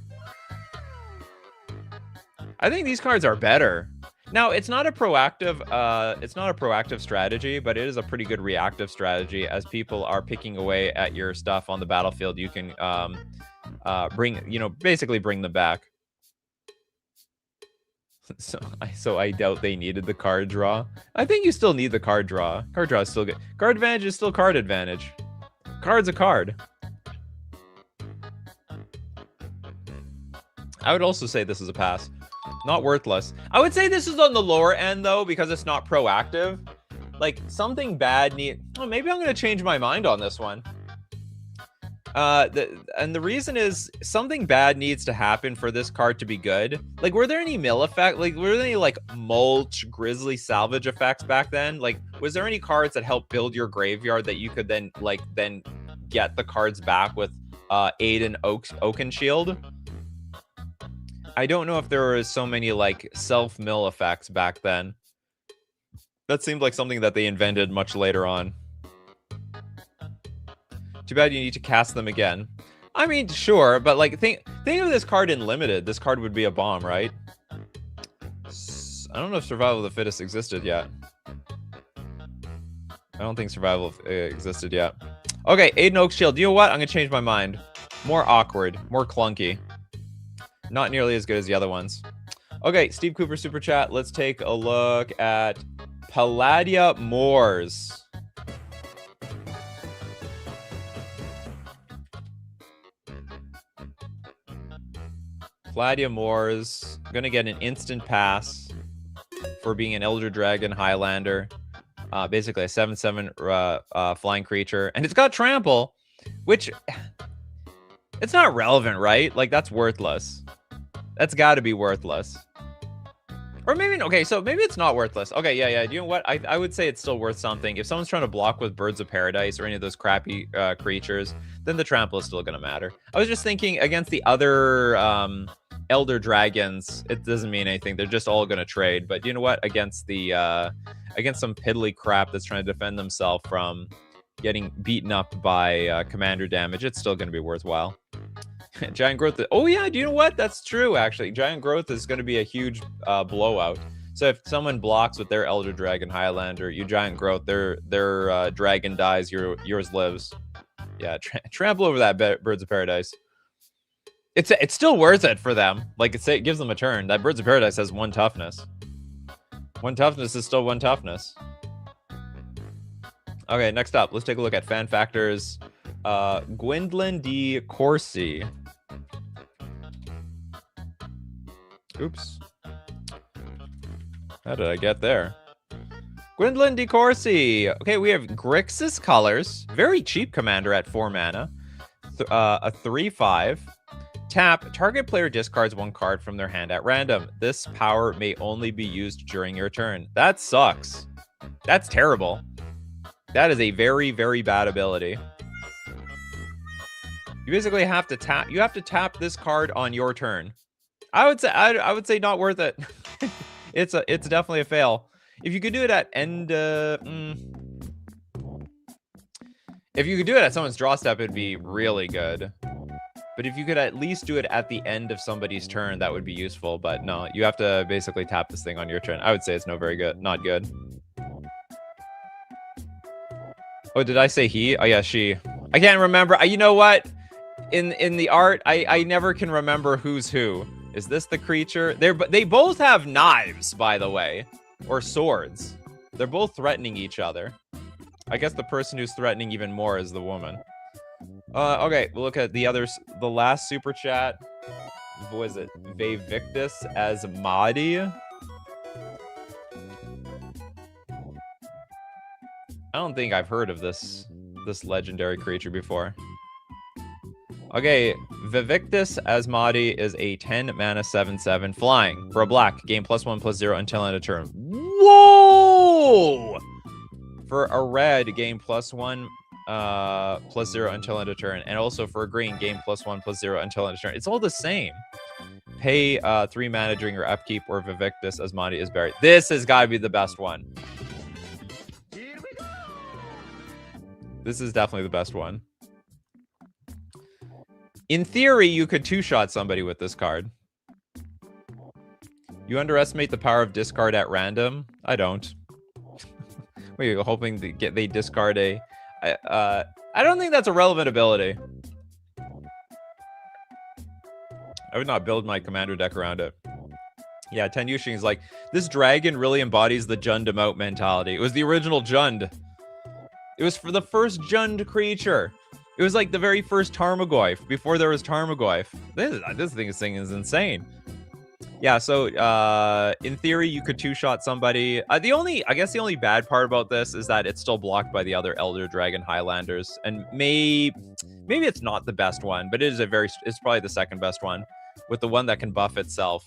I think these cards are better. Now, it's not a proactive strategy, but it is a pretty good reactive strategy. As people are picking away at your stuff on the battlefield, you can basically bring them back. So I doubt they needed the card draw. I think you still need the card draw. Card draw is still good. Card advantage is still card advantage. Card's a card. I would also say this is a pass. Not worthless. I would say this is on the lower end though, because it's not proactive. Like something bad maybe I'm gonna change my mind on this one. The reason is something bad needs to happen for this card to be good. Like, were there any mill effect? Like, were there any like mulch, grizzly salvage effects back then? Like, was there any cards that helped build your graveyard that you could then get the cards back with Aiden Oakenshield? I don't know if there were so many like self-mill effects back then. That seemed like something that they invented much later on. Too bad you need to cast them again. I mean, sure, but like think of this card in limited. This card would be a bomb, right? I don't know if Survival of the Fittest existed yet. I don't think Survival existed yet. Okay, Aiden Oakshield. You know what? I'm gonna change my mind. More awkward, more clunky. Not nearly as good as the other ones. Okay, Steve Cooper Super Chat. Let's take a look at Palladia Moors. Palladia Moors. Gonna get an instant pass for being an Elder Dragon Highlander. Basically a 7/7 flying creature. And it's got trample, which it's not relevant, right? Like, that's worthless. That's got to be worthless. Or maybe, okay, so maybe it's not worthless. Okay, yeah. You know what? I would say it's still worth something. If someone's trying to block with Birds of Paradise or any of those crappy creatures, then the trample is still going to matter. I was just thinking against the other Elder Dragons, it doesn't mean anything. They're just all going to trade. But you know what? Against some piddly crap that's trying to defend themselves from getting beaten up by commander damage, it's still going to be worthwhile. Giant Growth. Oh yeah, do you know what? That's true, actually. Giant Growth is going to be a huge blowout. So if someone blocks with their Elder Dragon Highlander, you Giant Growth, their dragon dies, yours lives. Yeah, trample over that Birds of Paradise. It's still worth it for them. Like, it gives them a turn. That Birds of Paradise has 1 toughness. 1 toughness is still 1 toughness. Okay, next up, let's take a look at fan factors. Gwendolyn D. Corsi. Oops. How did I get there? Gwendolyn D. Corsi. Okay, we have Grixis Colors. Very cheap commander at 4 mana. A 3/5. Tap. Target player discards 1 card from their hand at random. This power may only be used during your turn. That sucks. That's terrible. That is a very, very bad ability. You basically have to tap. You have to tap this card on your turn. I would say not worth it. It's definitely a fail. If you could do it at end, if you could do it at someone's draw step, it'd be really good. But if you could at least do it at the end of somebody's turn, that would be useful. But no, you have to basically tap this thing on your turn. I would say it's not good. Oh, did I say he? Oh yeah, she. I can't remember. You know what? In the art, I never can remember who's who. Is this the creature? They both have knives, by the way, or swords. They're both threatening each other. I guess the person who's threatening even more is the woman. Okay, we'll look at the others. The last super chat. What was it? Vivictus as Mahdi. I don't think I've heard of this legendary creature before. Okay, Vivictus Asmadi is a 10 mana 7/7 flying for a black. Gain +1/+0 until end of turn. Whoa! For a red, gain +1 +0 until end of turn, and also for a green, gain +1/+0 until end of turn. It's all the same. Pay 3 mana during your upkeep, or Vivictus Asmadi is buried. This has got to be the best one. This is definitely the best one. In theory, you could two-shot somebody with this card. You underestimate the power of discard at random? I don't. Wait, you're hoping to they discard a... I don't think that's a relevant ability. I would not build my commander deck around it. Yeah, Ten Yushing is like, this dragon really embodies the Jund emote mentality. It was the original Jund. It was for the first Jund creature. It was like the very first Tarmogoyf, before there was Tarmogoyf. This thing is insane. Yeah, so in theory, you could two-shot somebody. I guess the only bad part about this is that it's still blocked by the other Elder Dragon Highlanders. And maybe it's not the best one, but it's probably the second best one, with the one that can buff itself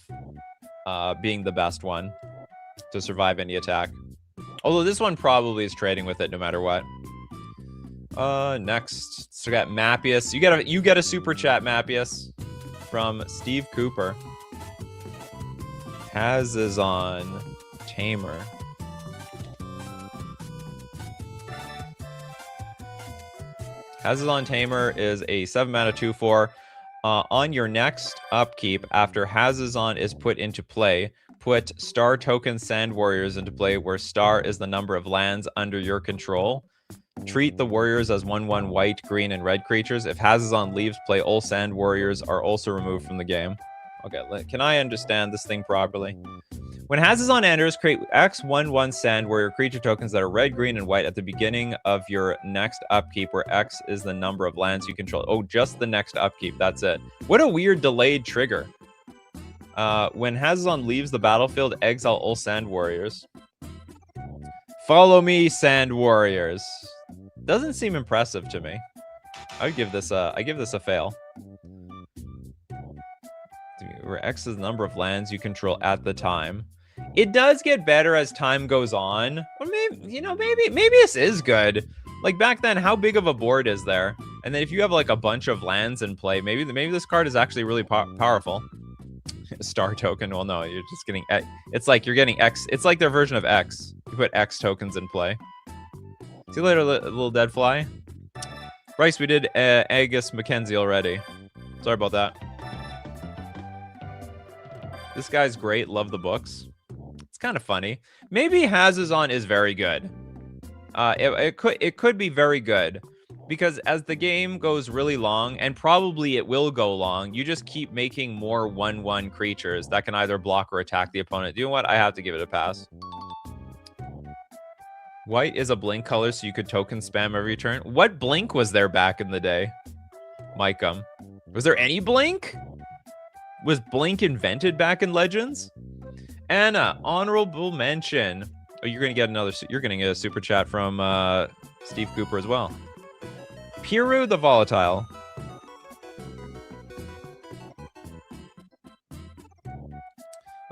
being the best one to survive any attack. Although this one probably is trading with it no matter what. Next, so we got Mappius. You get a super chat, Mappius, from Steve Cooper. Hazazon Tamer. Hazazon Tamer is a 7 mana 2/4. On your next upkeep, after Hazazon is put into play, put star token Sand Warriors into play, where star is the number of lands under your control. Treat the warriors as 1/1 white, green, and red creatures. If Hazazon leaves play, all Sand Warriors are also removed from the game. Okay, can I understand this thing properly? When Hazazon enters, create X 1/1 Sand Warrior creature tokens that are red, green, and white at the beginning of your next upkeep, where X is the number of lands you control. Oh, just the next upkeep. That's it. What a weird delayed trigger. When Hazazon leaves the battlefield, exile all Sand Warriors. Follow me, Sand Warriors. Doesn't seem impressive to me. I give this a fail. Where X is the number of lands you control at the time. It does get better as time goes on. Or maybe this is good. Like back then, how big of a board is there? And then if you have like a bunch of lands in play, maybe this card is actually really powerful. Star token. Well, no, you're just getting X. It's like you're getting X. It's like their version of X. You put X tokens in play. See you later, little dead fly. Bryce, we did Agus Mackenzie already. Sorry about that. This guy's great. Love the books. It's kind of funny. Maybe Hazazon is very good. It could be very good. Because as the game goes really long, and probably it will go long, you just keep making more 1/1 creatures that can either block or attack the opponent. You know what? I have to give it a pass. White is a blink color, so you could token spam every turn. What blink was there back in the day? Micum. Was there any blink? Was blink invented back in Legends? Anna, honorable mention. Oh, you're gonna get a super chat from Steve Cooper as well. Piru the Volatile.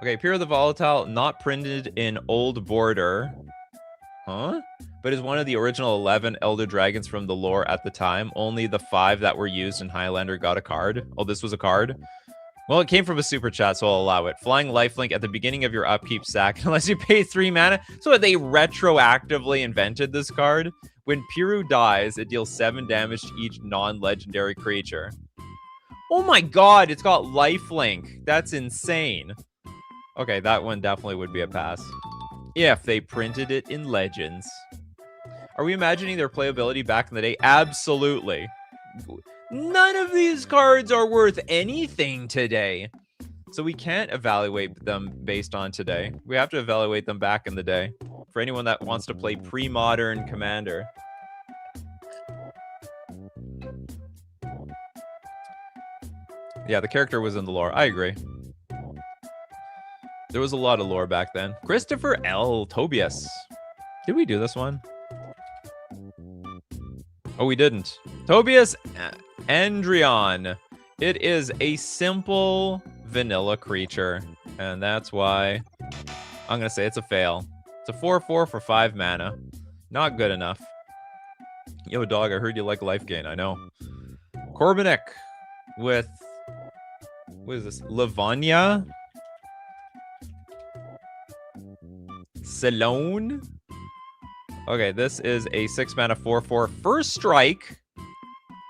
Okay, Piru the Volatile, not printed in old border. Huh? But is one of the original 11 Elder Dragons from the lore at the time. Only the 5 that were used in Highlander got a card. Oh, this was a card? Well, it came from a super chat, so I'll allow it. Flying Lifelink at the beginning of your upkeep sack, unless you pay 3 mana. So they retroactively invented this card. When Piru dies, it deals 7 damage to each non-legendary creature. Oh my god, it's got lifelink. That's insane. Okay, that one definitely would be a pass. If they printed it in Legends. Are we imagining their playability back in the day? Absolutely. None of these cards are worth anything today. So we can't evaluate them based on today. We have to evaluate them back in the day. For anyone that wants to play pre-modern Commander. Yeah, the character was in the lore. I agree. There was a lot of lore back then. Christopher L. Tobias. Did we do this one? Oh, we didn't. Tobias Andrion. It is a simple vanilla creature. And that's why I'm going to say it's a fail. It's a 4/4 for 5 mana. Not good enough. Yo, dog, I heard you like life gain. I know. Corbinek with... What is this? Lavanya? Salone? Okay, this is a 6 mana 4/4 first strike.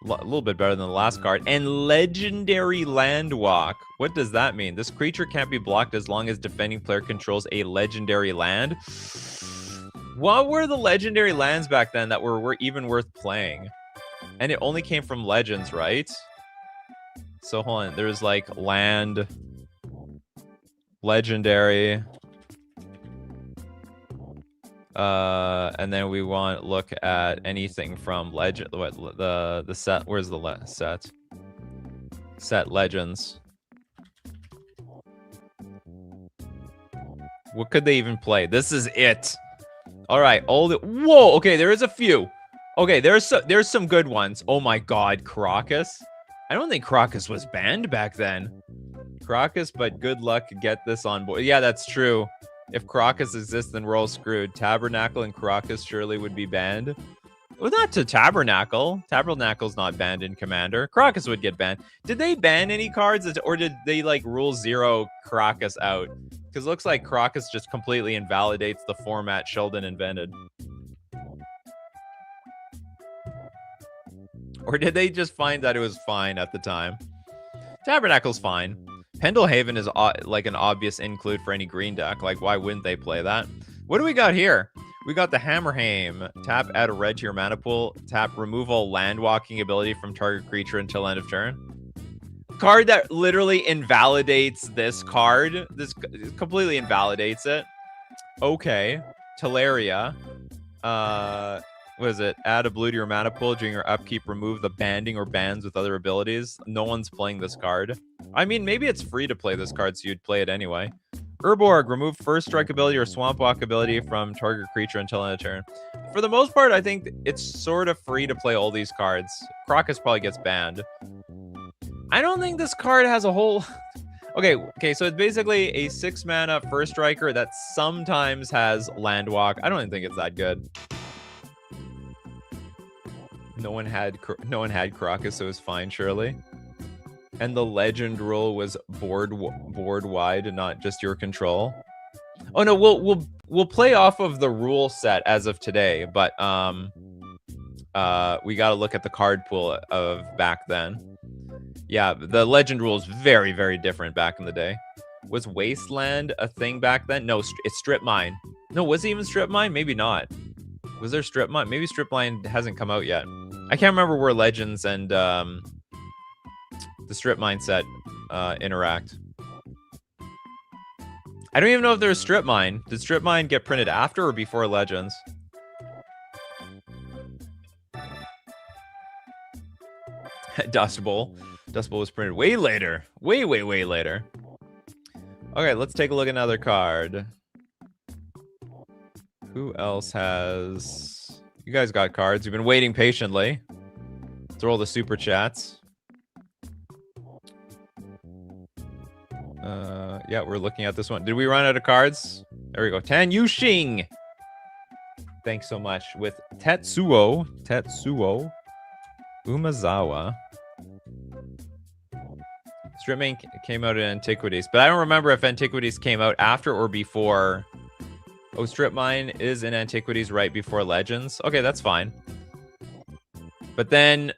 A little bit better than the last card. And legendary Landwalk. What does that mean? This creature can't be blocked as long as defending player controls a legendary land. What were the legendary lands back then that were even worth playing? And it only came from Legends, right? So hold on. There's like land, legendary. And then we want to look at anything from legend. What the set? Where's the set? Set Legends. What could they even play? This is it. All right. Whoa. Okay. There is a few. Okay. There's some good ones. Oh my God. Crocus. I don't think Crocus was banned back then. Crocus, but good luck get this on board. Yeah, that's true. If Crocus exists, then we're all screwed. Tabernacle and Crocus surely would be banned. Well, not to Tabernacle. Tabernacle's not banned in Commander. Crocus would get banned. Did they ban any cards, or did they like rule 0 Crocus out? Because it looks like Crocus just completely invalidates the format Sheldon invented. Or did they just find that it was fine at the time? Tabernacle's fine. Pendlehaven is like an obvious include for any green deck. Like, why wouldn't they play that? What do we got here? We got the Hammerheim. Tap, add a red to your mana pool. Tap, remove all land walking ability from target creature until end of turn. Card that literally invalidates this card. This completely invalidates it. Okay. Teleria. What is it? Add a blue to your mana pool during your upkeep. Remove the banding or bans with other abilities. No one's playing this card. I mean, maybe it's free to play this card, so you'd play it anyway. Urborg, remove first strike ability or swamp walk ability from target creature until end of turn. For the most part, I think it's sort of free to play all these cards. Crocus probably gets banned. I don't think this card has a whole... Okay, so it's basically a 6 mana first striker that sometimes has Landwalk. I don't even think it's that good. No one had Crocus, so it was fine, surely. And the legend rule was board wide and not just your control. Oh no, we'll play off of the rule set as of today, but we got to look at the card pool of back then. Yeah, the legend rule is very, very different back in the day. Was Wasteland a thing back then? No, it's Strip Mine. No, was it even Strip Mine? Maybe not. Was there Strip Mine? Maybe Strip Mine hasn't come out yet. I can't remember where Legends and the Strip Mine set interact. I don't even know if there's Strip Mine. Did Strip Mine get printed after or before Legends? Dust Bowl. Dust Bowl was printed way later. Way later. Okay, let's take a look at another card. Who else has... You guys got cards. You've been waiting patiently. Throw all the super chats. Yeah, we're looking at this one. Did we run out of cards? There we go. Tan Yuxing. Thanks so much. With Tetsuo Umazawa. Stripmane came out in Antiquities, but I don't remember if Antiquities came out after or before. Oh, Strip Mine is in Antiquities right before Legends. Okay, that's fine. But then,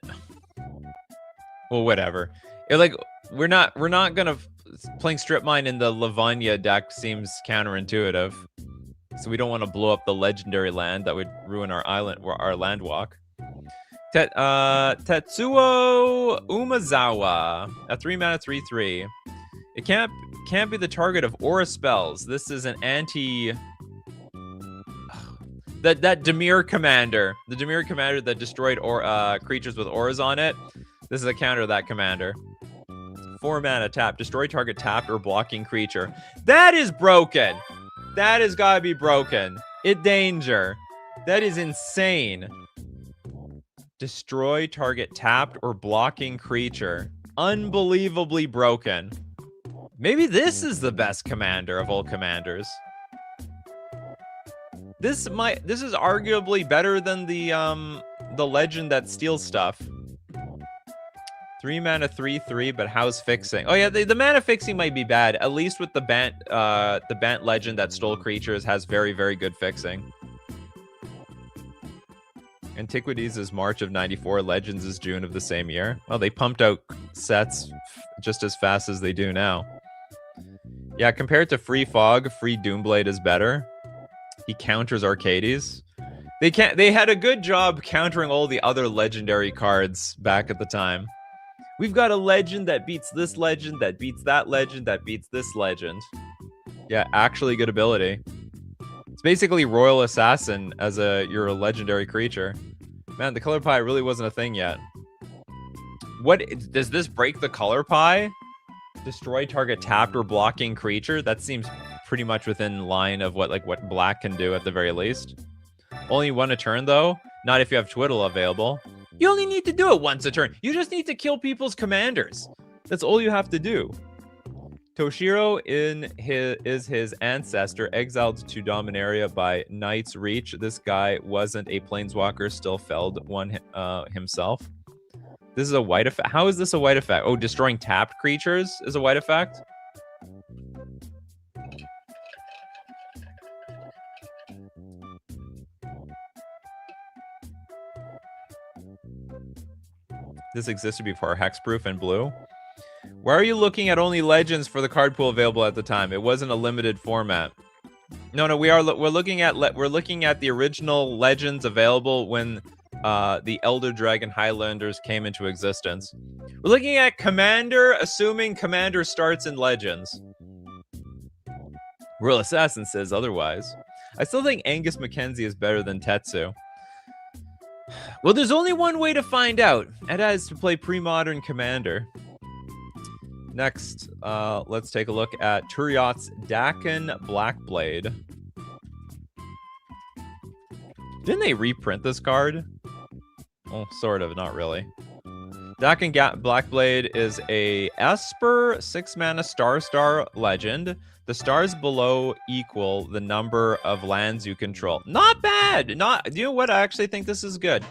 well, whatever. Like we're not gonna playing strip mine in the Lavanya deck seems counterintuitive. So we don't want to blow up the legendary land that would ruin our island or our land walk. Tetsuo Umazawa, a 3-mana 3/3. It can't be the target of aura spells. This is an anti. That Dimir commander, the Dimir commander that destroyed creatures with auras on it. This is a counter to that commander. 4-mana tap, destroy target tapped or blocking creature. That is broken. That has got to be broken. It danger. That is insane. Destroy target tapped or blocking creature. Unbelievably broken. Maybe this is the best commander of all commanders. This is arguably better than the legend that steals stuff. 3-mana 3/3, but how's fixing? Oh yeah, the mana fixing might be bad. At least with the Bant legend that stole creatures has very, very good fixing. Antiquities is March of '94. Legends is June of the same year. Well, they pumped out sets just as fast as they do now. Yeah, compared to Free Fog, Free Doomblade is better. He counters Arcades. They had a good job countering all the other legendary cards back at the time. We've got a legend that beats this legend, that beats that legend, that beats this legend. Yeah, actually good ability. It's basically Royal Assassin as you're a legendary creature. Man, the color pie really wasn't a thing yet. What does this break the color pie? Destroy target tapped or blocking creature? That seems pretty much within line of what black can do at the very least. Only one a turn though. Not if you have Twiddle available. You only need to do it once a turn. You just need to kill people's commanders. That's all you have to do. Toshiro is his ancestor, exiled to Dominaria by Knight's Reach. This guy wasn't a planeswalker, still felled one himself. This is a white effect. How is this a white effect? Oh, destroying tapped creatures is a white effect? This existed before Hexproof and Blue. Why are you looking at only legends for the card pool available at the time? It wasn't a limited format. No, we're looking at the original legends available when the Elder Dragon Highlanders came into existence. We're looking at Commander, assuming Commander starts in Legends. Royal Assassin says otherwise. I still think Angus Mackenzie is better than Tetsu. Well, there's only one way to find out, and that is to play pre-modern Commander. Next, let's take a look at Turiot's Dakin Blackblade. Didn't they reprint this card? Well, sort of, not really. Dakin Blackblade is a Esper 6-mana Star legend. The stars below equal the number of lands you control. Not bad! Do you know what? I actually think this is good.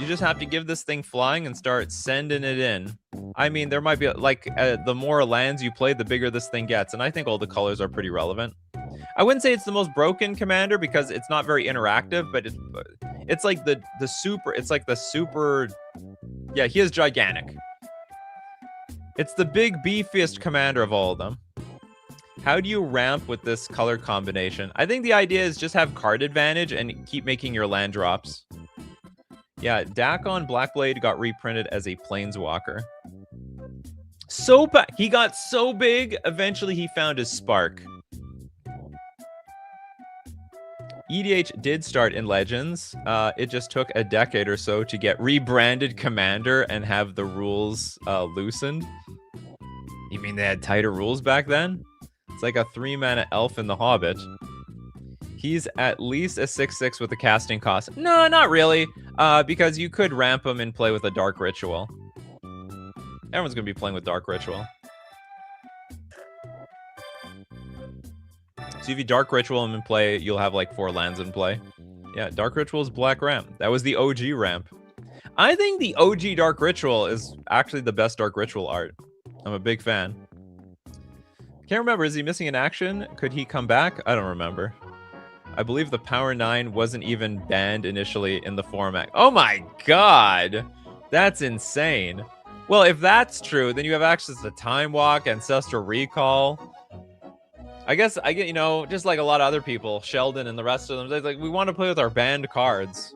You just have to give this thing flying and start sending it in. I mean, there might be, the more lands you play, the bigger this thing gets. And I think all the colors are pretty relevant. I wouldn't say it's the most broken commander because it's not very interactive, but it's like the super... Yeah, he is gigantic. It's the big, beefiest commander of all of them. How do you ramp with this color combination? I think the idea is just have card advantage and keep making your land drops. Yeah, Dakon Blackblade got reprinted as a Planeswalker. He got so big, eventually he found his spark. EDH did start in Legends. It just took a decade or so to get rebranded Commander and have the rules loosened. You mean they had tighter rules back then? It's like a 3-mana elf in The Hobbit. He's at least a 6/6 with a casting cost. No, not really. Because you could ramp him and play with a Dark Ritual. Everyone's going to be playing with Dark Ritual. So if you Dark Ritual him in play, you'll have like 4 lands in play. Yeah, Dark Ritual is Black Ramp. That was the OG ramp. I think the OG Dark Ritual is actually the best Dark Ritual art. I'm a big fan. Can't remember, is he missing in action? Could he come back? I don't remember. I believe the Power 9 wasn't even banned initially in the format. Oh my god! That's insane. Well, if that's true, then you have access to Time Walk, Ancestral Recall. I guess I get, you know, just like a lot of other people, Sheldon and the rest of them, they're like, we want to play with our banned cards.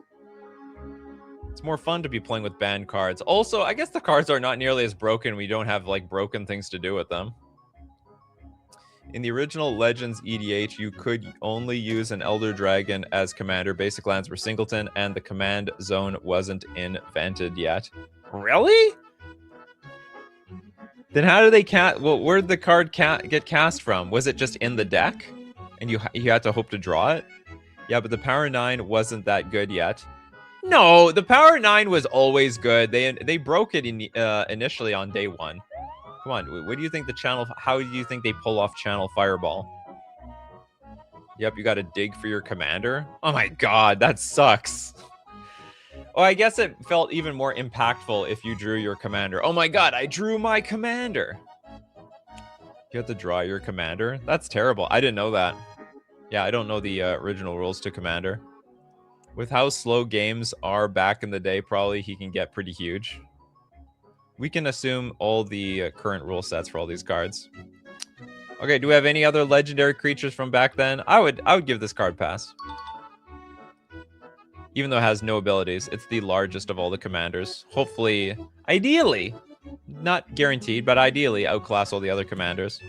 It's more fun to be playing with banned cards. Also, I guess the cards are not nearly as broken. We don't have like broken things to do with them. In the original Legends EDH, you could only use an Elder Dragon as commander. Basic lands were singleton, and the command zone wasn't invented yet. Really? Then how do they cast? Well, where did the card get cast from? Was it just in the deck, and you had to hope to draw it? Yeah, but the Power 9 wasn't that good yet. No, the Power 9 was always good. They broke it initially on day 1. Come on, what do you think the channel? How do you think they pull off Channel Fireball? Yep, you got to dig for your commander. Oh my god, that sucks. Oh, I guess it felt even more impactful if you drew your commander. Oh my god, I drew my commander. You have to draw your commander? That's terrible. I didn't know that. Yeah, I don't know the original rules to commander. With how slow games are back in the day, probably he can get pretty huge. We can assume all the current rule sets for all these cards. Okay, do we have any other legendary creatures from back then? I would give this card pass. Even though it has no abilities, it's the largest of all the commanders. Hopefully, ideally, not guaranteed, but ideally outclass all the other commanders.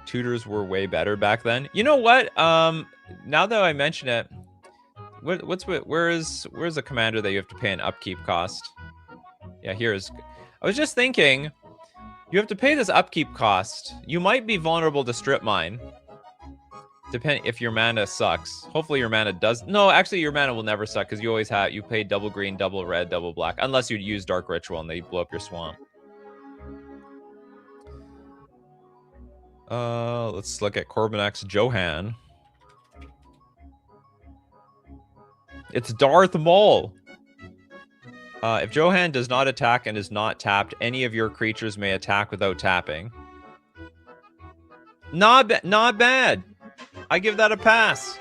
Tutors were way better back then. You know what? Now that I mention it, where's a commander that you have to pay an upkeep cost? Yeah, here's. I was just thinking, you have to pay this upkeep cost. You might be vulnerable to strip mine. Depending if your mana sucks. Hopefully your mana does. No, actually your mana will never suck because you always have. You pay double green, double red, double black, unless you use Dark Ritual and they blow up your swamp. Let's look at Corbinax Johan. It's Darth Maul. If Johan does not attack and is not tapped, any of your creatures may attack without tapping. Not bad. I give that a pass.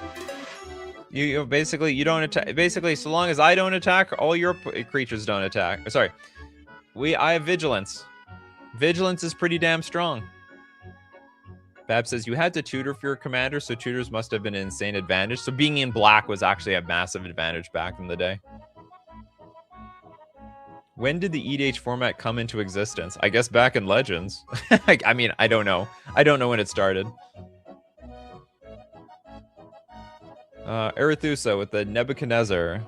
You basically you don't attack. Basically, so long as I don't attack, all your creatures don't attack. Sorry, I have vigilance. Vigilance is pretty damn strong. Bab says you had to tutor for your commander, so tutors must have been an insane advantage. So being in black was actually a massive advantage back in the day. When did the EDH format come into existence? I guess back in Legends. I mean, I don't know. I don't know when it started. Arethusa with the Nebuchadnezzar.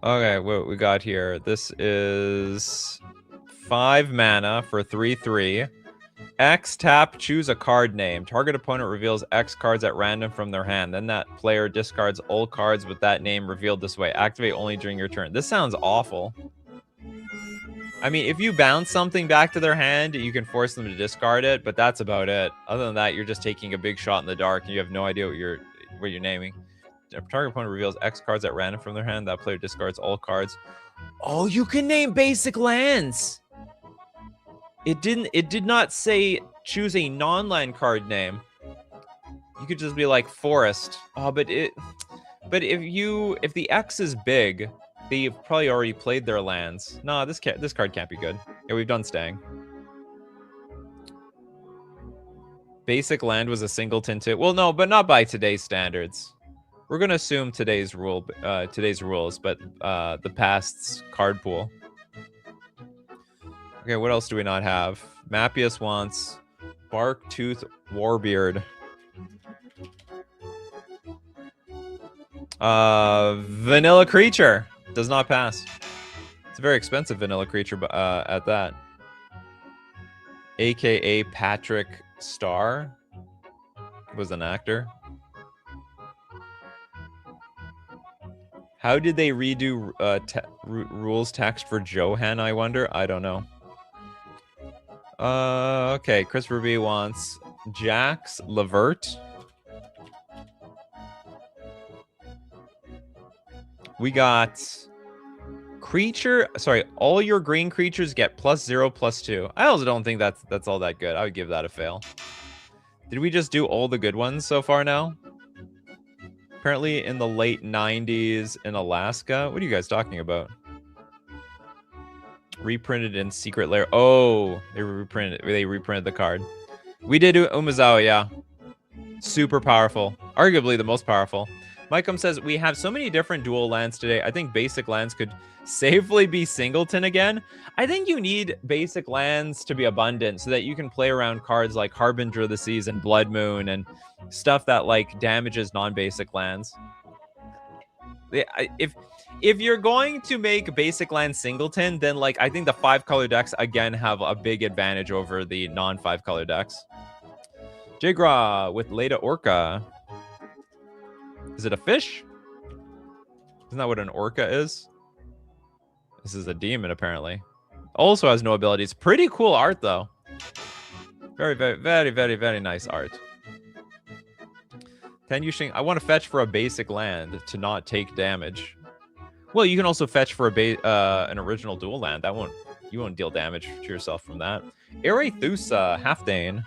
Okay, what we got here? This is 5 mana for 3/3. X tap, choose a card name. Target opponent reveals X cards at random from their hand. Then that player discards all cards with that name revealed this way. Activate only during your turn. This sounds awful. I mean, if you bounce something back to their hand, you can force them to discard it, but that's about it. Other than that, you're just taking a big shot in the dark and you have no idea what you're naming. Target opponent reveals X cards at random from their hand. That player discards all cards. Oh, you can name basic lands. It did not say choose a non-land card name. You could just be like forest. Oh, but if the X is big, they've probably already played their lands. No, this card can't be good. Yeah, we've done Stang. Basic land was a singleton too. Well, no, but not by today's standards. We're gonna assume today's rules, but the past's card pool. Okay, what else do we not have? Mappius wants Bark Tooth Warbeard. Vanilla creature does not pass. It's a very expensive vanilla creature, but at that. AKA Patrick Starr was an actor. How did they redo rules text for Johan, I wonder? I don't know. Okay, Christopher B wants Jax Levert. We got creature. Sorry, all your green creatures get +0/+2. I also don't think that's all that good. I would give that a fail. Did we just do all the good ones so far now? Apparently in the late 90s in Alaska. What are you guys talking about? Reprinted in Secret Lair. Oh, they reprinted the card. We did do Umezawa, yeah. Super powerful. Arguably the most powerful. Mikeum says, we have so many different dual lands today. I think basic lands could safely be singleton again. I think you need basic lands to be abundant so that you can play around cards like Harbinger of the Seas and Blood Moon and stuff that like damages non-basic lands. If you're going to make basic land singleton, then like I think the 5-color decks again have a big advantage over the non-5-color decks. Jigra with Leda Orca. Is it a fish? Isn't that what an orca is? This is a demon, apparently. Also has no abilities. Pretty cool art, though. Very, very, very, very, very nice art. Ten Yushing, I want to fetch for a basic land to not take damage. Well, you can also fetch for an original dual land. You won't deal damage to yourself from that. Arethusa, Halfdane.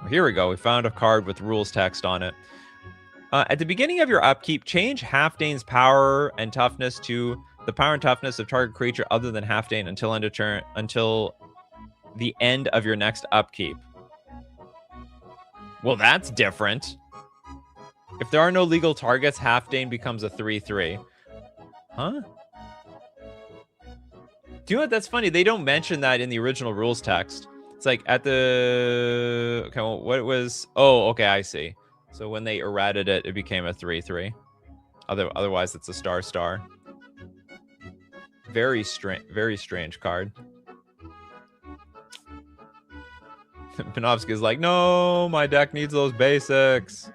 Here we go. We found a card with rules text on it. At the beginning of your upkeep, change Halfdane's power and toughness to the power and toughness of target creature other than Halfdane until the end of your next upkeep. Well, that's different. If there are no legal targets, Halfdane becomes a 3/3. Huh? Do you know what? That's funny. They don't mention that in the original rules text. It's like at the... Okay, well, what it was... Oh, okay, I see. So when they errated it, it became a 3/3. Otherwise, it's a star. Very strange card. Panofsky is like, no, my deck needs those basics.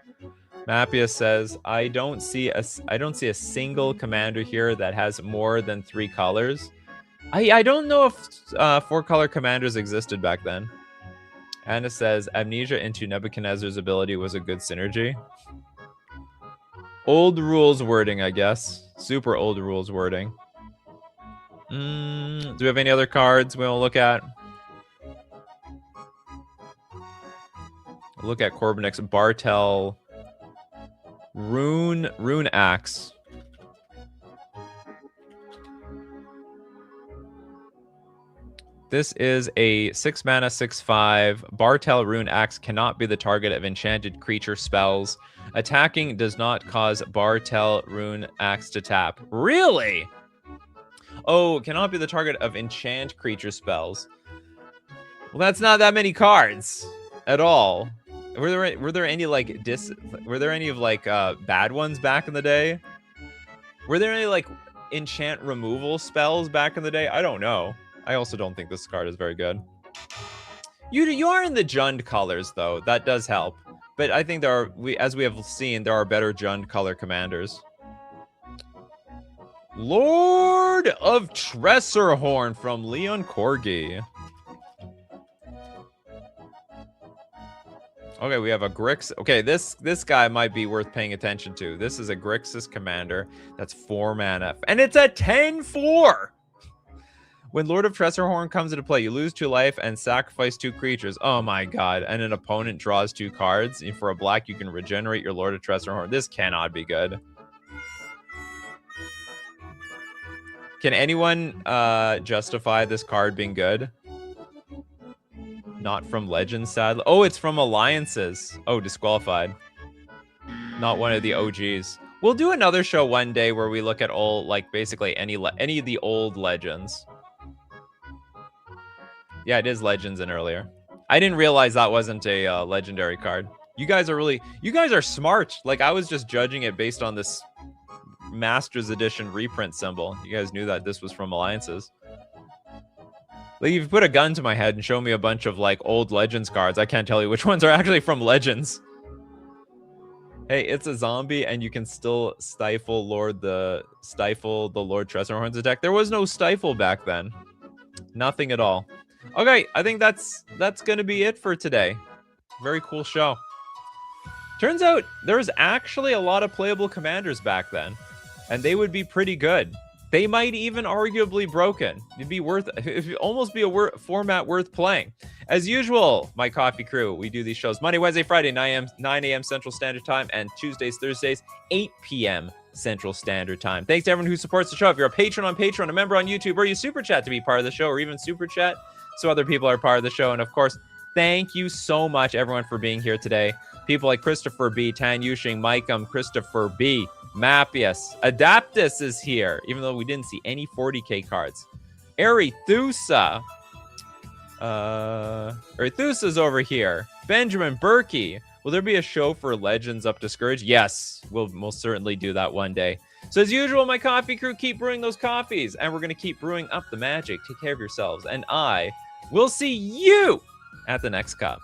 Mappius says, I don't see a single commander here that has more than 3 colors. I don't know if 4-color commanders existed back then. Anna says, Amnesia into Nebuchadnezzar's ability was a good synergy. Old rules wording, I guess. Super old rules wording. Do we have any other cards we want to look at? Look at Corbinix, Bartel, Rune Axe. This is a 6-mana, 6/5. Bartel Rune Axe cannot be the target of enchanted creature spells. Attacking does not cause Bartel Rune Axe to tap. Really? Oh, cannot be the target of enchant creature spells. Well, that's not that many cards at all. Were there any like bad ones back in the day? Were there any like enchant removal spells back in the day? I don't know. I also don't think this card is very good. You are in the Jund colors though. That does help. But I think as we have seen, there are better Jund color commanders. Lord of Tressorhorn from Leon Corgi. Okay, we have a Grix. Okay, this guy might be worth paying attention to. This is a Grixis commander that's 4 mana. And it's a 10/4! When Lord of Tressorhorn comes into play, you lose 2 life and sacrifice 2 creatures. Oh my god. And an opponent draws 2 cards. And for a black, you can regenerate your Lord of Tressorhorn. This cannot be good. Can anyone justify this card being good? Not from Legends, sadly. Oh, it's from Alliances. Oh, disqualified. Not one of the OGs. We'll do another show one day where we look at all, like, basically any of the old Legends. Yeah, it is Legends in earlier. I didn't realize that wasn't a legendary card. You guys are smart. Like, I was just judging it based on this Masters Edition reprint symbol. You guys knew that this was from Alliances. Like, if you put a gun to my head and show me a bunch of, like, old Legends cards, I can't tell you which ones are actually from Legends. Hey, it's a zombie, and you can still stifle the Lord Tressorhorn's attack. There was no stifle back then. Nothing at all. Okay, I think that's gonna be it for today. Very cool show. Turns out there's actually a lot of playable commanders back then, and they would be pretty good. They might even arguably broken. It'd almost be a format worth playing. As usual, my coffee crew, we do these shows Monday, Wednesday, Friday, 9 a.m. Central Standard Time, and Tuesdays, Thursdays, 8 p.m. Central Standard Time. Thanks to everyone who supports the show. If you're a patron on Patreon, a member on YouTube, or you super chat to be part of the show, or even super chat so other people are part of the show. And of course, thank you so much, everyone, for being here today. People like Christopher B, Tan Yushing, Micum, Christopher B, Mapius, Adaptus is here, even though we didn't see any 40k cards. Arethusa. Arethusa's over here. Benjamin Berkey. Will there be a show for Legends Up to Scourge? Yes, we'll most certainly do that one day. So as usual, my coffee crew, keep brewing those coffees, and we're going to keep brewing up the magic. Take care of yourselves, and I will see you at the next cup.